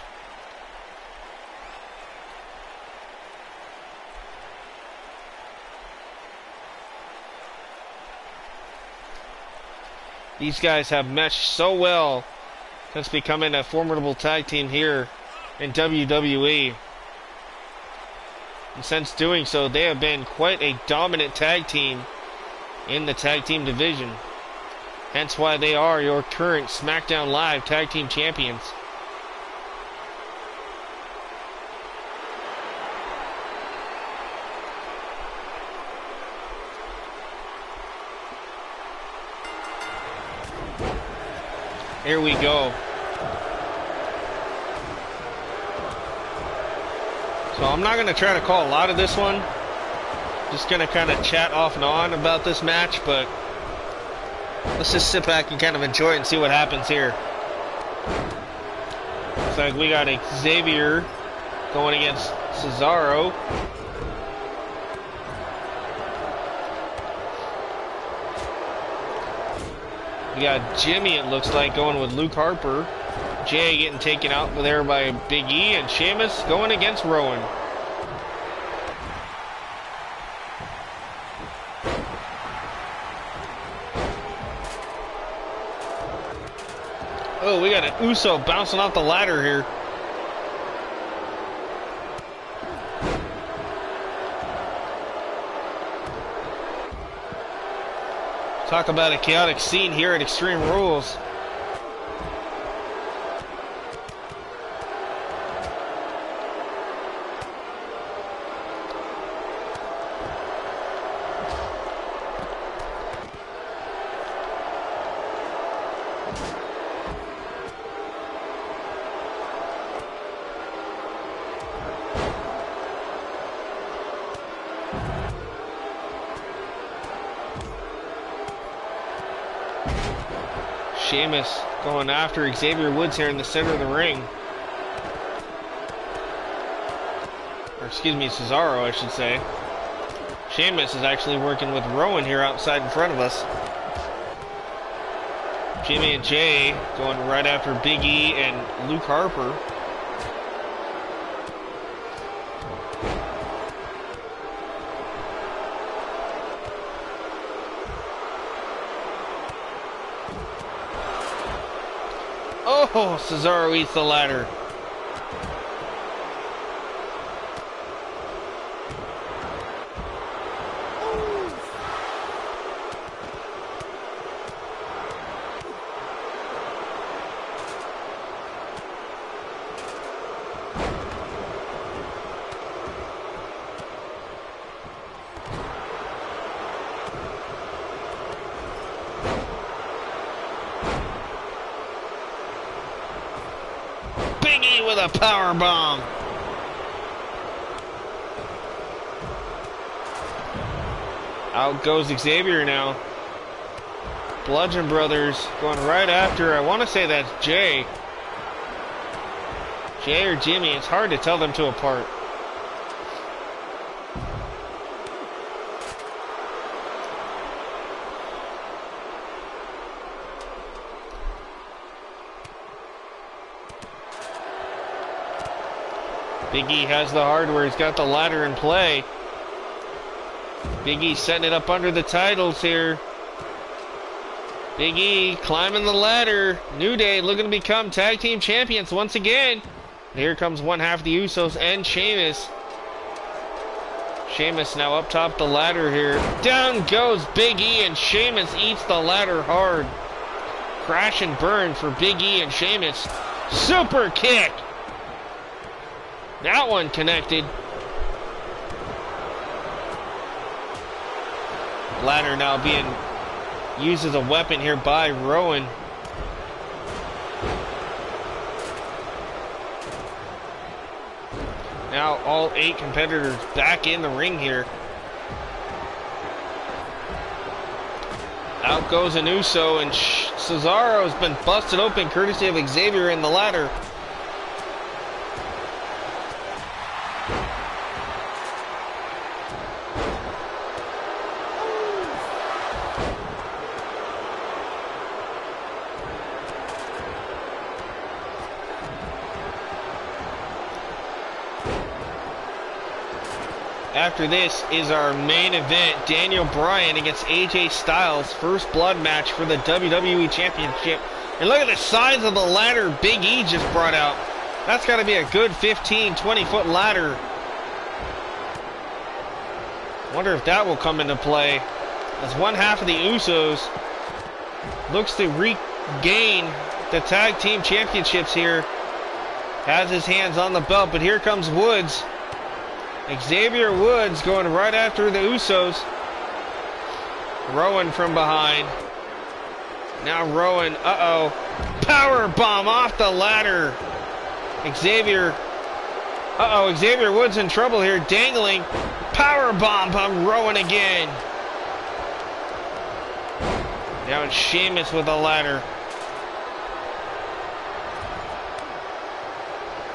These guys have meshed so well since becoming a formidable tag team here in WWE. And since doing so, they have been quite a dominant tag team in the tag team division. Hence why they are your current SmackDown Live Tag Team Champions. Here we go. So I'm not going to try to call a lot of this one. Just going to kind of chat off and on about this match, but let's just sit back and kind of enjoy it and see what happens here. Looks like we got Xavier going against Cesaro. We got Jimmy, it looks like, going with Luke Harper. Jay getting taken out there by Big E, and Sheamus going against Rowan. Oh, we got an Uso bouncing off the ladder here. Talk about a chaotic scene here at Extreme Rules. Sheamus going after Xavier Woods here in the center of the ring. Or excuse me, Cesaro, I should say. Sheamus is actually working with Rowan here outside in front of us. Jimmy and Jay going right after Big E and Luke Harper. Oh, Cesaro eats the ladder. Big E with a power bomb. Out goes Xavier now. Bludgeon Brothers going right after, I want to say that's Jay. Jay or Jimmy, it's hard to tell them two apart. Big E has the hardware. He's got the ladder in play. Big E setting it up under the titles here. Big E climbing the ladder. New Day looking to become tag team champions once again. Here comes one half of the Usos and Sheamus. Sheamus now up top the ladder here. Down goes Big E and Sheamus eats the ladder hard. Crash and burn for Big E and Sheamus. Super kick. That one connected. Ladder now being used as a weapon here by Rowan. Now all 8 competitors back in the ring here. Out goes an Uso, and Cesaro's been busted open courtesy of Xavier in the ladder. After this is our main event, Daniel Bryan against AJ Styles, first blood match for the WWE Championship. And look at the size of the ladder Big E just brought out. That's got to be a good 15, 20-foot ladder. Wonder if that will come into play. As one half of the Usos looks to regain the tag team championships here. Has his hands on the belt, but here comes Woods. Xavier Woods going right after the Usos. Rowan from behind. Now Rowan, power bomb off the ladder. Xavier Woods in trouble here, dangling. Power bomb from Rowan again. Now it's Sheamus with the ladder.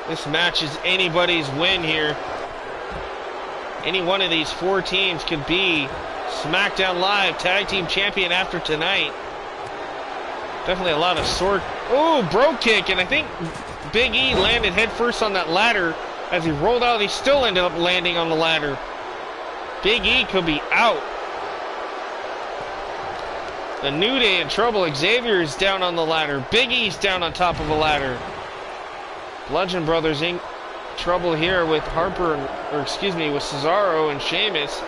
This match is anybody's win here. Any one of these 4 teams could be SmackDown Live Tag Team Champion after tonight. Definitely a lot of sword. Oh, bro kick, and I think Big E landed head first on that ladder. As he rolled out, he still ended up landing on the ladder. Big E could be out. The New Day in trouble. Xavier is down on the ladder. Big E's down on top of a ladder. Bludgeon Brothers in trouble here with with Cesaro and Sheamus.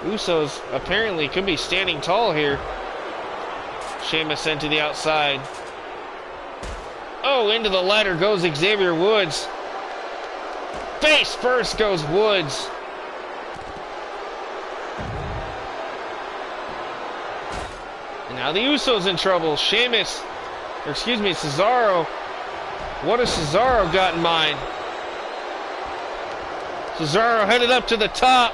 Usos apparently could be standing tall here. Sheamus sent to the outside. Oh, into the ladder goes Xavier Woods. Face first goes Woods. And now the Usos in trouble. Cesaro. What has Cesaro got in mind? Cesaro headed up to the top.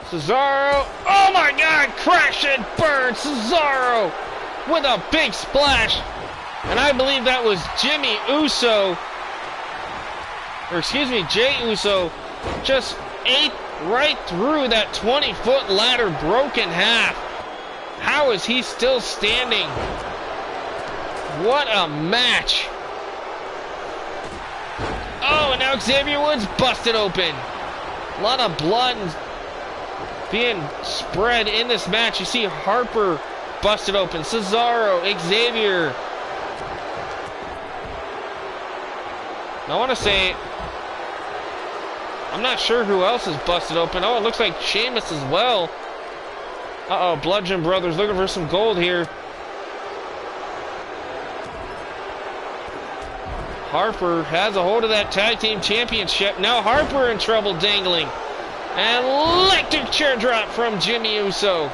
Cesaro. Oh my God! Crash and burn. Cesaro with a big splash. And I believe that was Jey Uso just ate right through that 20-foot ladder, broke in half. How is he still standing? What a match. Oh, and now Xavier Woods busted open. A lot of blood being spread in this match. You see Harper busted open. Cesaro, Xavier. I want to say, I'm not sure who else is busted open. Oh, it looks like Sheamus as well. Uh-oh, Bludgeon Brothers looking for some gold here. Harper has a hold of that tag team championship. Now Harper in trouble, dangling. And electric chair drop from Jimmy Uso.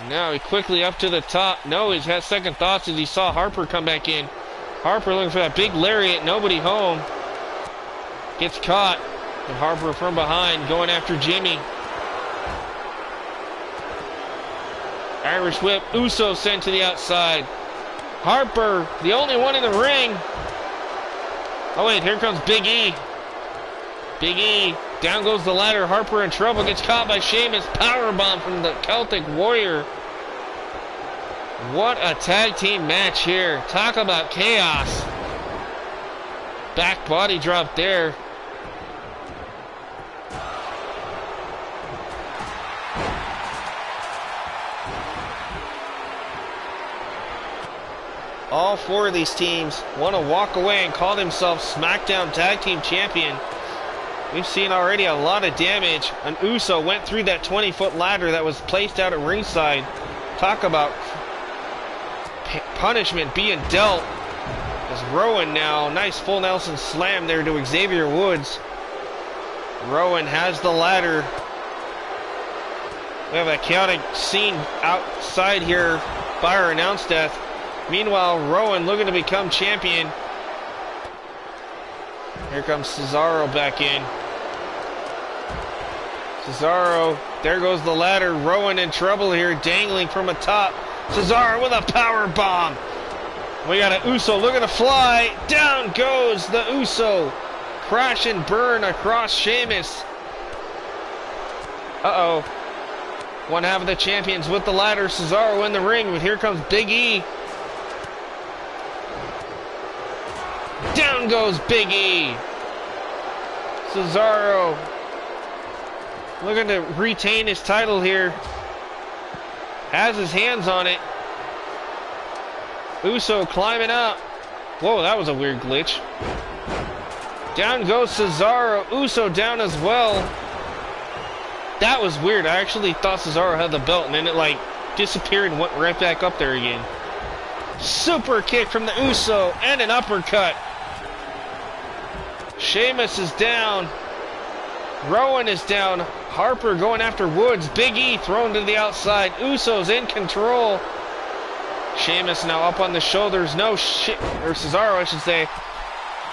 Now he quickly up to the top. No, he's had second thoughts as he saw Harper come back in. Harper looking for that big lariat. Nobody home. Gets caught. And Harper from behind going after Jimmy. Irish whip. Uso sent to the outside. Harper, the only one in the ring. Oh wait, here comes Big E. Big E. Down goes the ladder. Harper in trouble. Gets caught by Sheamus. Powerbomb from the Celtic Warrior. What a tag team match here. Talk about chaos. Back body drop there. All four of these teams want to walk away and call themselves SmackDown Tag Team Champion. We've seen already a lot of damage. An Uso went through that 20-foot ladder that was placed out at ringside. Talk about punishment being dealt. As Rowan now, nice full Nelson slam there to Xavier Woods. Rowan has the ladder. We have a chaotic scene outside here by our announce death. Meanwhile, Rowan looking to become champion. Here comes Cesaro back in. Cesaro, there goes the ladder. Rowan in trouble here, dangling from atop. Cesaro with a power bomb. We got an Uso looking to fly. Down goes the Uso. Crash and burn across Sheamus. Uh-oh. One half of the champions with the ladder. Cesaro in the ring, but here comes Big E. Down goes Big E. Cesaro looking to retain his title here. Has his hands on it. Uso climbing up. Whoa, that was a weird glitch. Down goes Cesaro. Uso down as well. That was weird. I actually thought Cesaro had the belt and then it like disappeared and went right back up there again. Super kick from the Uso and an uppercut. Sheamus is down. Rowan is down. Harper going after Woods. Big E thrown to the outside. Uso's in control. Sheamus now up on the shoulders. No shit. Or Cesaro, I should say.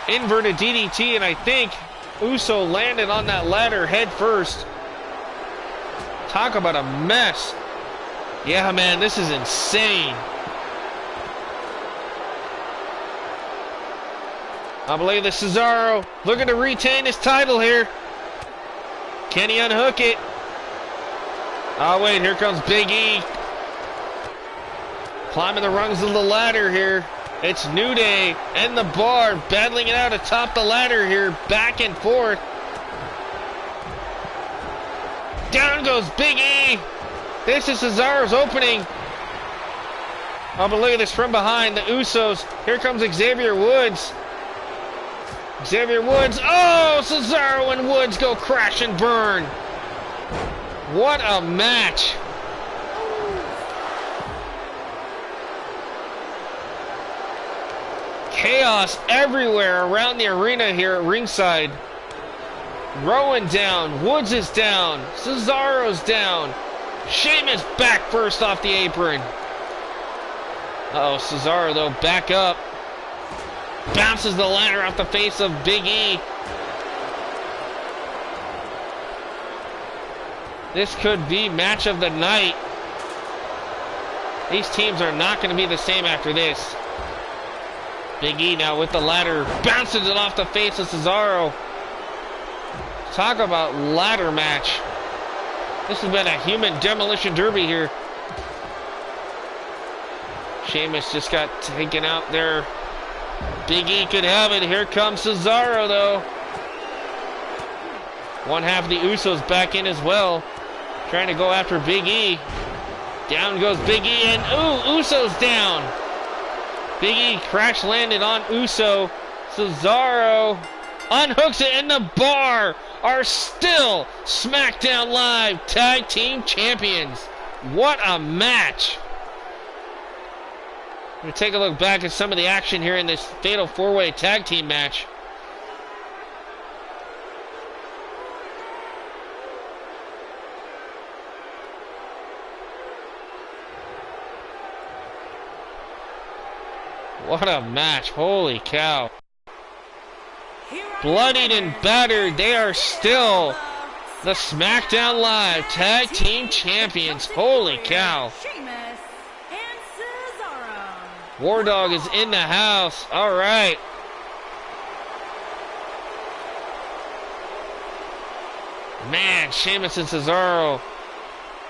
Inverted DDT, and I think Uso landed on that ladder head first. Talk about a mess. Yeah, man, this is insane. I believe that Cesaro looking to retain his title here. Can he unhook it? Oh, wait, here comes Big E. Climbing the rungs of the ladder here. It's New Day and the Bar battling it out atop the ladder here. Back and forth. Down goes Big E. This is Cesaro's opening. Oh, but look at this from behind. The Usos. Here comes Xavier Woods. Xavier Woods. Oh, Cesaro and Woods go crash and burn. What a match. Chaos everywhere around the arena here at ringside. Rowan down. Woods is down. Cesaro's down. Sheamus back first off the apron. Uh-oh, Cesaro, though, back up. Bounces the ladder off the face of Big E. This could be match of the night. These teams are not going to be the same after this. Big E now with the ladder. Bounces it off the face of Cesaro. Talk about ladder match. This has been a human demolition derby here. Sheamus just got taken out there. Big E could have it. Here comes Cesaro, though. One half of the Usos back in as well. Trying to go after Big E. Down goes Big E, and Uso's down. Big E crash landed on Uso. Cesaro unhooks it, and the Bar are still SmackDown Live Tag Team Champions. What a match. We're going to take a look back at some of the action here in this Fatal 4-Way Tag Team match. What a match. Holy cow. Bloodied and battered, they are still the SmackDown Live Tag Team Champions. Holy cow. War Dog is in the house. All right. Man, Sheamus and Cesaro.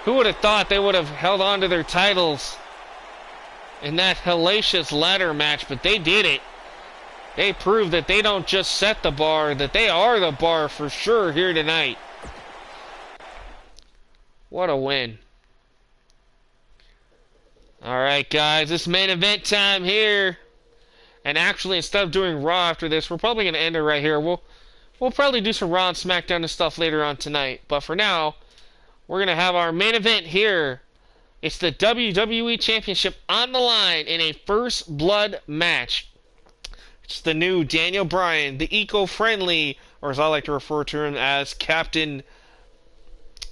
Who would have thought they would have held on to their titles in that hellacious ladder match? But they did it. They proved that they don't just set the bar, that they are the bar for sure here tonight. What a win. Alright guys, this main event time here. And actually, instead of doing Raw after this, we're probably going to end it right here. We'll probably do some Raw and SmackDown and stuff later on tonight. But for now, we're going to have our main event here. It's the WWE Championship on the line in a First Blood match. It's the new Daniel Bryan, the eco-friendly, or as I like to refer to him as Captain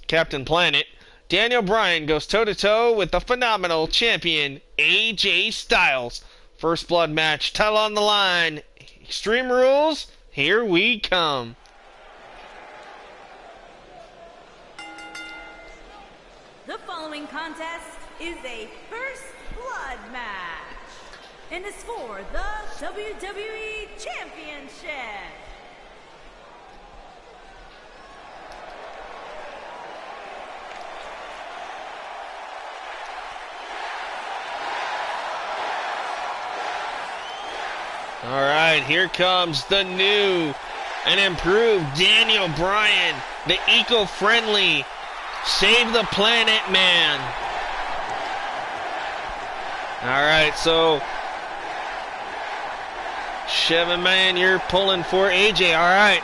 Planet. Daniel Bryan goes toe-to-toe with the phenomenal champion, AJ Styles. First Blood match, title on the line. Extreme Rules, here we come. The following contest is a First Blood match, and is for the WWE Championship. All right, here comes the new and improved Daniel Bryan, the eco-friendly Save the Planet man. All right, so Chevy Man, you're pulling for AJ. All right.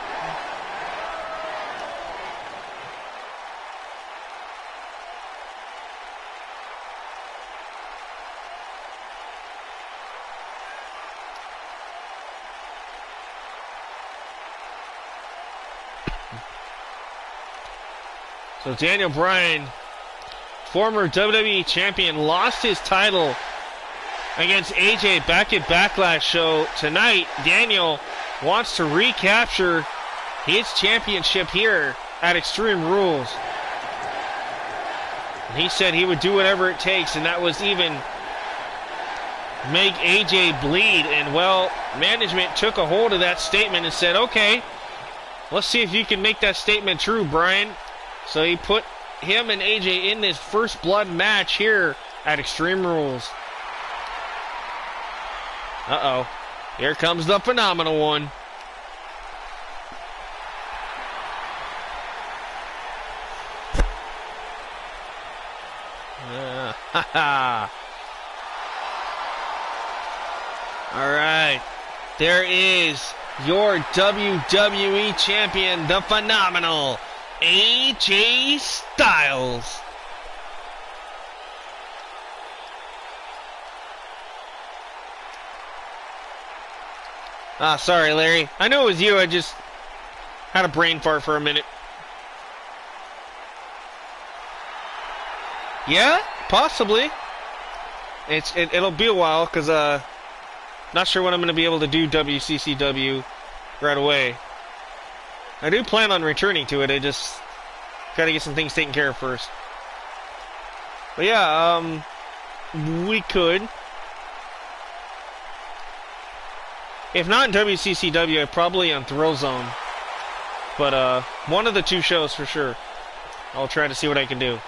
So Daniel Bryan, former WWE champion, lost his title against AJ back at Backlash. Show tonight, Daniel wants to recapture his championship here at Extreme Rules. And he said he would do whatever it takes, and that was even make AJ bleed. And well, management took a hold of that statement and said, okay, let's see if you can make that statement true, Bryan. So he put him and AJ in this First Blood match here at Extreme Rules. Uh-oh. Here comes the phenomenal one. Alright. There is your WWE Champion, the phenomenal AJ Styles. Ah, sorry, Larry. I know it was you. I just had a brain fart for a minute. Yeah, possibly. It'll be a while because not sure when I'm going to be able to do WCCW right away. I do plan on returning to it. I just got to get some things taken care of first. But yeah, we could. If not in WCCW, probably on Thrill Zone. But one of the two shows for sure. I'll try to see what I can do.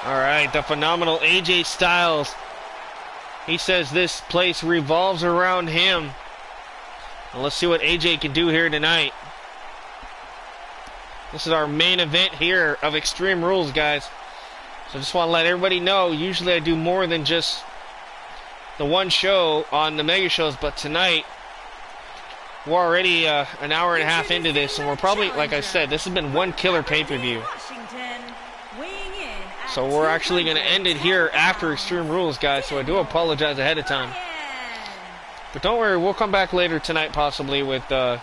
Alright, the phenomenal AJ Styles. He says this place revolves around him. Well, let's see what AJ can do here tonight. This is our main event here of Extreme Rules, guys. So I just want to let everybody know, usually I do more than just the one show on the mega shows, but tonight we're already an hour and a half into this, and we're probably, like I said, this has been one killer pay-per-view. So we're actually going to end it here after Extreme Rules, guys, so I do apologize ahead of time. But don't worry, we'll come back later tonight possibly with Raw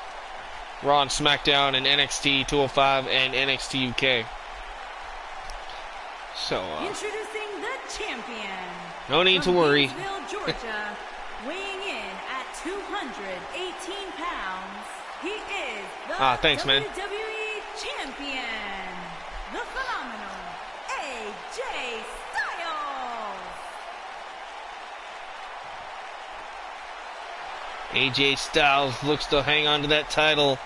and SmackDown and NXT 205 and NXT UK. So, introducing the champion. No need to worry. Georgia, weighing in at 218 pounds, he is the thanks, man. WWE champion, the phenomenal AJ Styles. AJ Styles looks to hang on to that title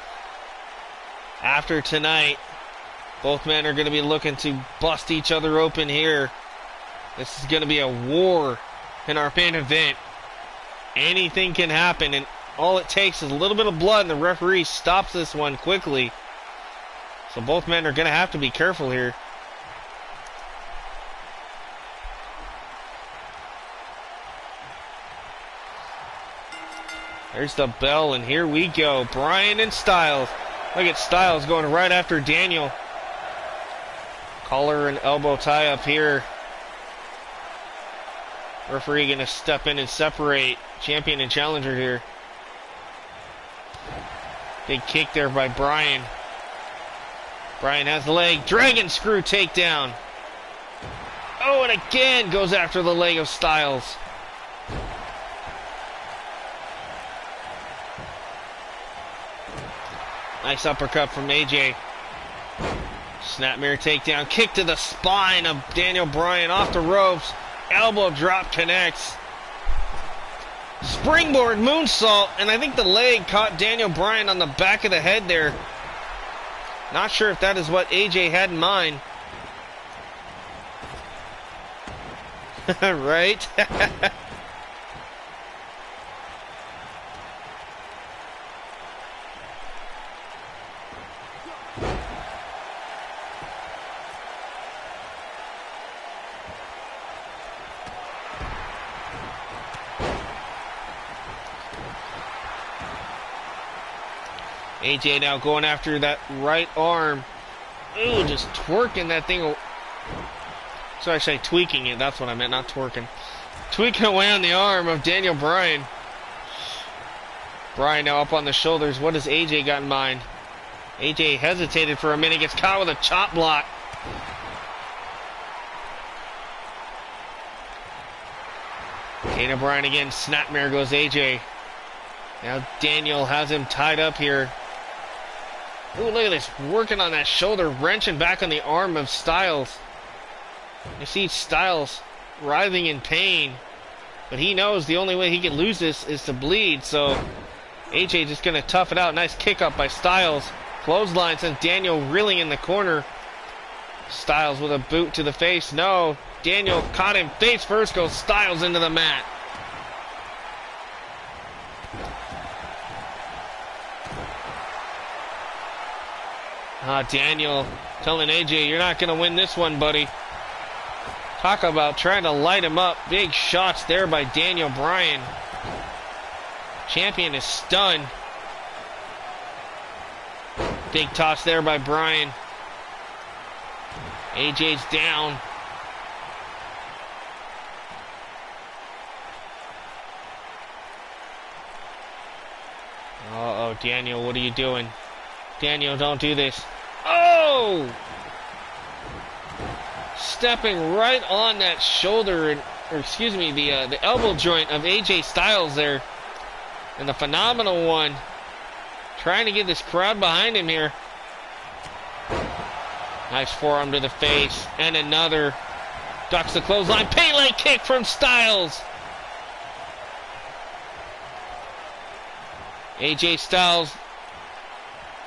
after tonight. Both men are going to be looking to bust each other open here. This is going to be a war in our main event. Anything can happen, and all it takes is a little bit of blood, and the referee stops this one quickly. So both men are going to have to be careful here. There's the bell, and here we go. Bryan and Styles. Look at Styles going right after Daniel. Collar and elbow tie up here. Referee going to step in and separate champion and challenger here. Big kick there by Bryan. Bryan has the leg. Dragon screw takedown. Oh, and again goes after the leg of Styles. Nice uppercut from AJ. Snapmare takedown. Kick to the spine of Daniel Bryan off the ropes. Elbow drop connects. Springboard moonsault, and I think the leg caught Daniel Bryan on the back of the head there. Not sure if that is what AJ had in mind. Right? AJ now going after that right arm. Ooh, just twerking that thing. So I say tweaking it. That's what I meant, not twerking. Tweaking away on the arm of Daniel Bryan. Bryan now up on the shoulders. What does AJ got in mind? AJ hesitated for a minute. Gets caught with a chop block. Daniel Bryan again. Snapmare goes AJ. Now Daniel has him tied up here. Ooh, look at this. Working on that shoulder, wrenching back on the arm of Styles. You see Styles writhing in pain. But he knows the only way he can lose this is to bleed. So AJ just going to tough it out. Nice kick up by Styles. Clothesline sends Daniel reeling in the corner. Styles with a boot to the face. No. Daniel caught him face first. Goes Styles into the mat. Daniel telling AJ, you're not going to win this one, buddy. Talk about trying to light him up. Big shots there by Daniel Bryan. Champion is stunned. Big toss there by Bryan. AJ's down. Uh-oh, Daniel, what are you doing? Daniel, don't do this. Oh! Stepping right on that shoulder, or excuse me, the elbow joint of AJ Styles there. And the Phenomenal One. Trying to get this crowd behind him here. Nice forearm to the face. And another. Ducks the clothesline. Pele kick from Styles. AJ Styles.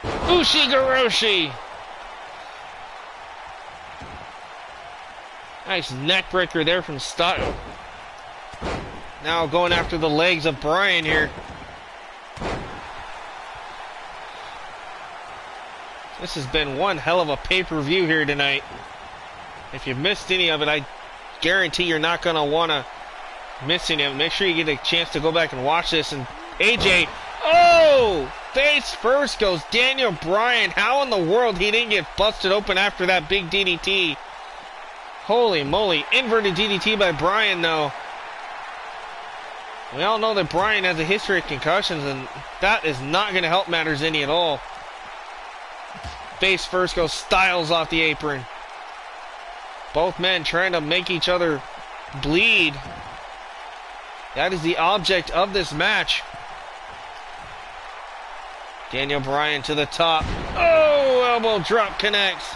Ushigoroshi. Nice neck breaker there from Styles. Now going after the legs of Bryan here. This has been one hell of a pay-per-view here tonight. If you missed any of it, I guarantee you're not going to want to miss any of it. Make sure you get a chance to go back and watch this. And AJ, oh! Face first goes Daniel Bryan. How in the world he didn't get busted open after that big DDT? Holy moly. Inverted DDT by Bryan, though. We all know that Bryan has a history of concussions, and that is not going to help matters any at all. Face first goes Styles off the apron. Both men trying to make each other bleed. That is the object of this match. Daniel Bryan to the top. Oh, elbow drop connects.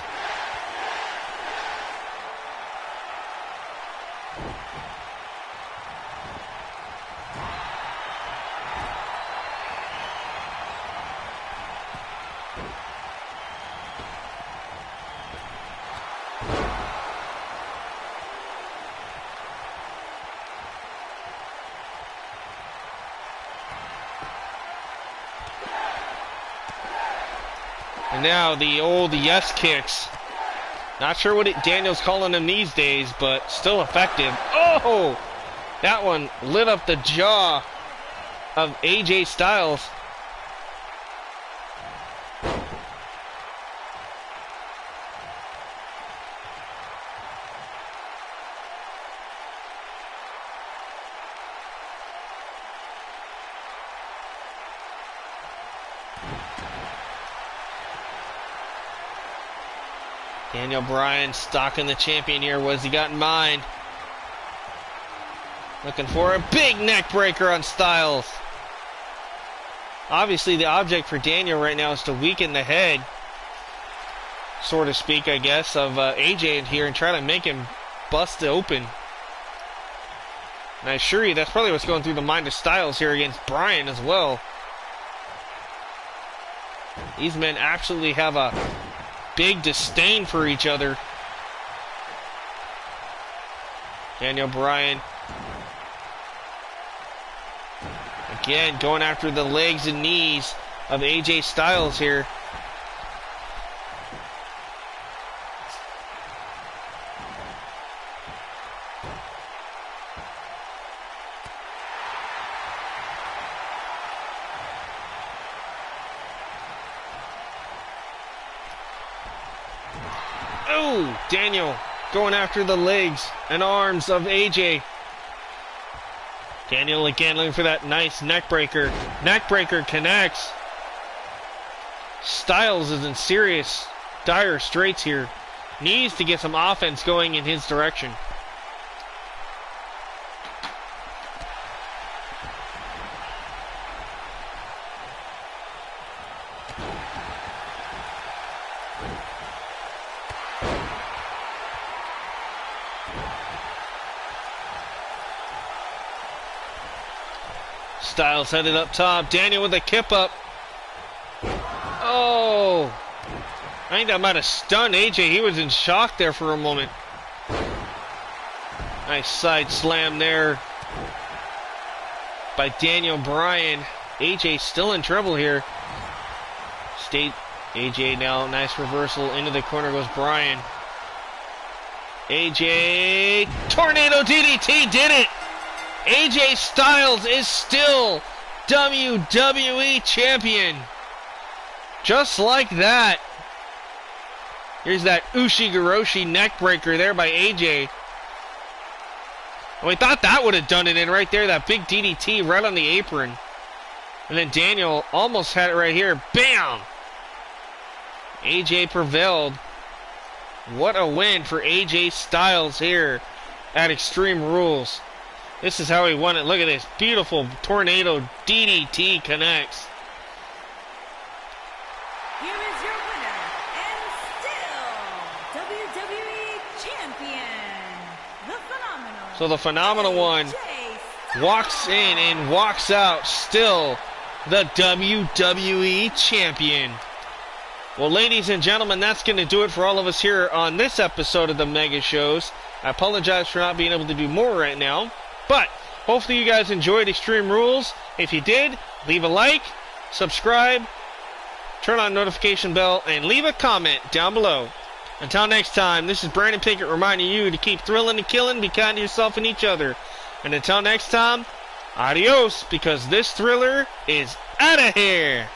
And now the old yes kicks. Not sure what Daniel's calling them these days, but still effective. Oh! That one lit up the jaw of AJ Styles. Daniel Bryan stalking the champion here. What has he got in mind? Looking for a big neck breaker on Styles. Obviously, the object for Daniel right now is to weaken the head, so to speak, I guess, of AJ in here and try to make him bust it open. And I assure you, that's probably what's going through the mind of Styles here against Bryan as well. These men absolutely have a big disdain for each other. Daniel Bryan again going after the legs and knees of AJ Styles here. Oh, Daniel going after the legs and arms of AJ. Daniel again looking for that nice neck breaker. Neck breaker connects. Styles is in serious, dire straits here. Needs to get some offense going in his direction. Styles headed up top. Daniel with a kip up. Oh. I think that might have stunned AJ. He was in shock there for a moment. Nice side slam there by Daniel Bryan. AJ still in trouble here. AJ now. Nice reversal. Into the corner goes Bryan. AJ, Tornado DDT did it. AJ Styles is still WWE Champion. Just like that. Here's that Ushigoroshi neckbreaker there by AJ. And we thought that would have done it in right there. That big DDT right on the apron. And then Daniel almost had it right here. Bam! AJ prevailed. What a win for AJ Styles here at Extreme Rules. This is how he won it. Look at this. Beautiful tornado DDT connects. Here is your winner and still WWE Champion, the Phenomenal. So the Phenomenal One AJ walks in and walks out still the WWE Champion. Well, ladies and gentlemen, that's going to do it for all of us here on this episode of the Mega Shows. I apologize for not being able to do more right now, but hopefully you guys enjoyed Extreme Rules. If you did, leave a like, subscribe, turn on notification bell, and leave a comment down below. Until next time, this is Brandon Pickett reminding you to keep thrilling and killing, be kind to yourself and each other. And until next time, adios, because this thriller is out of here.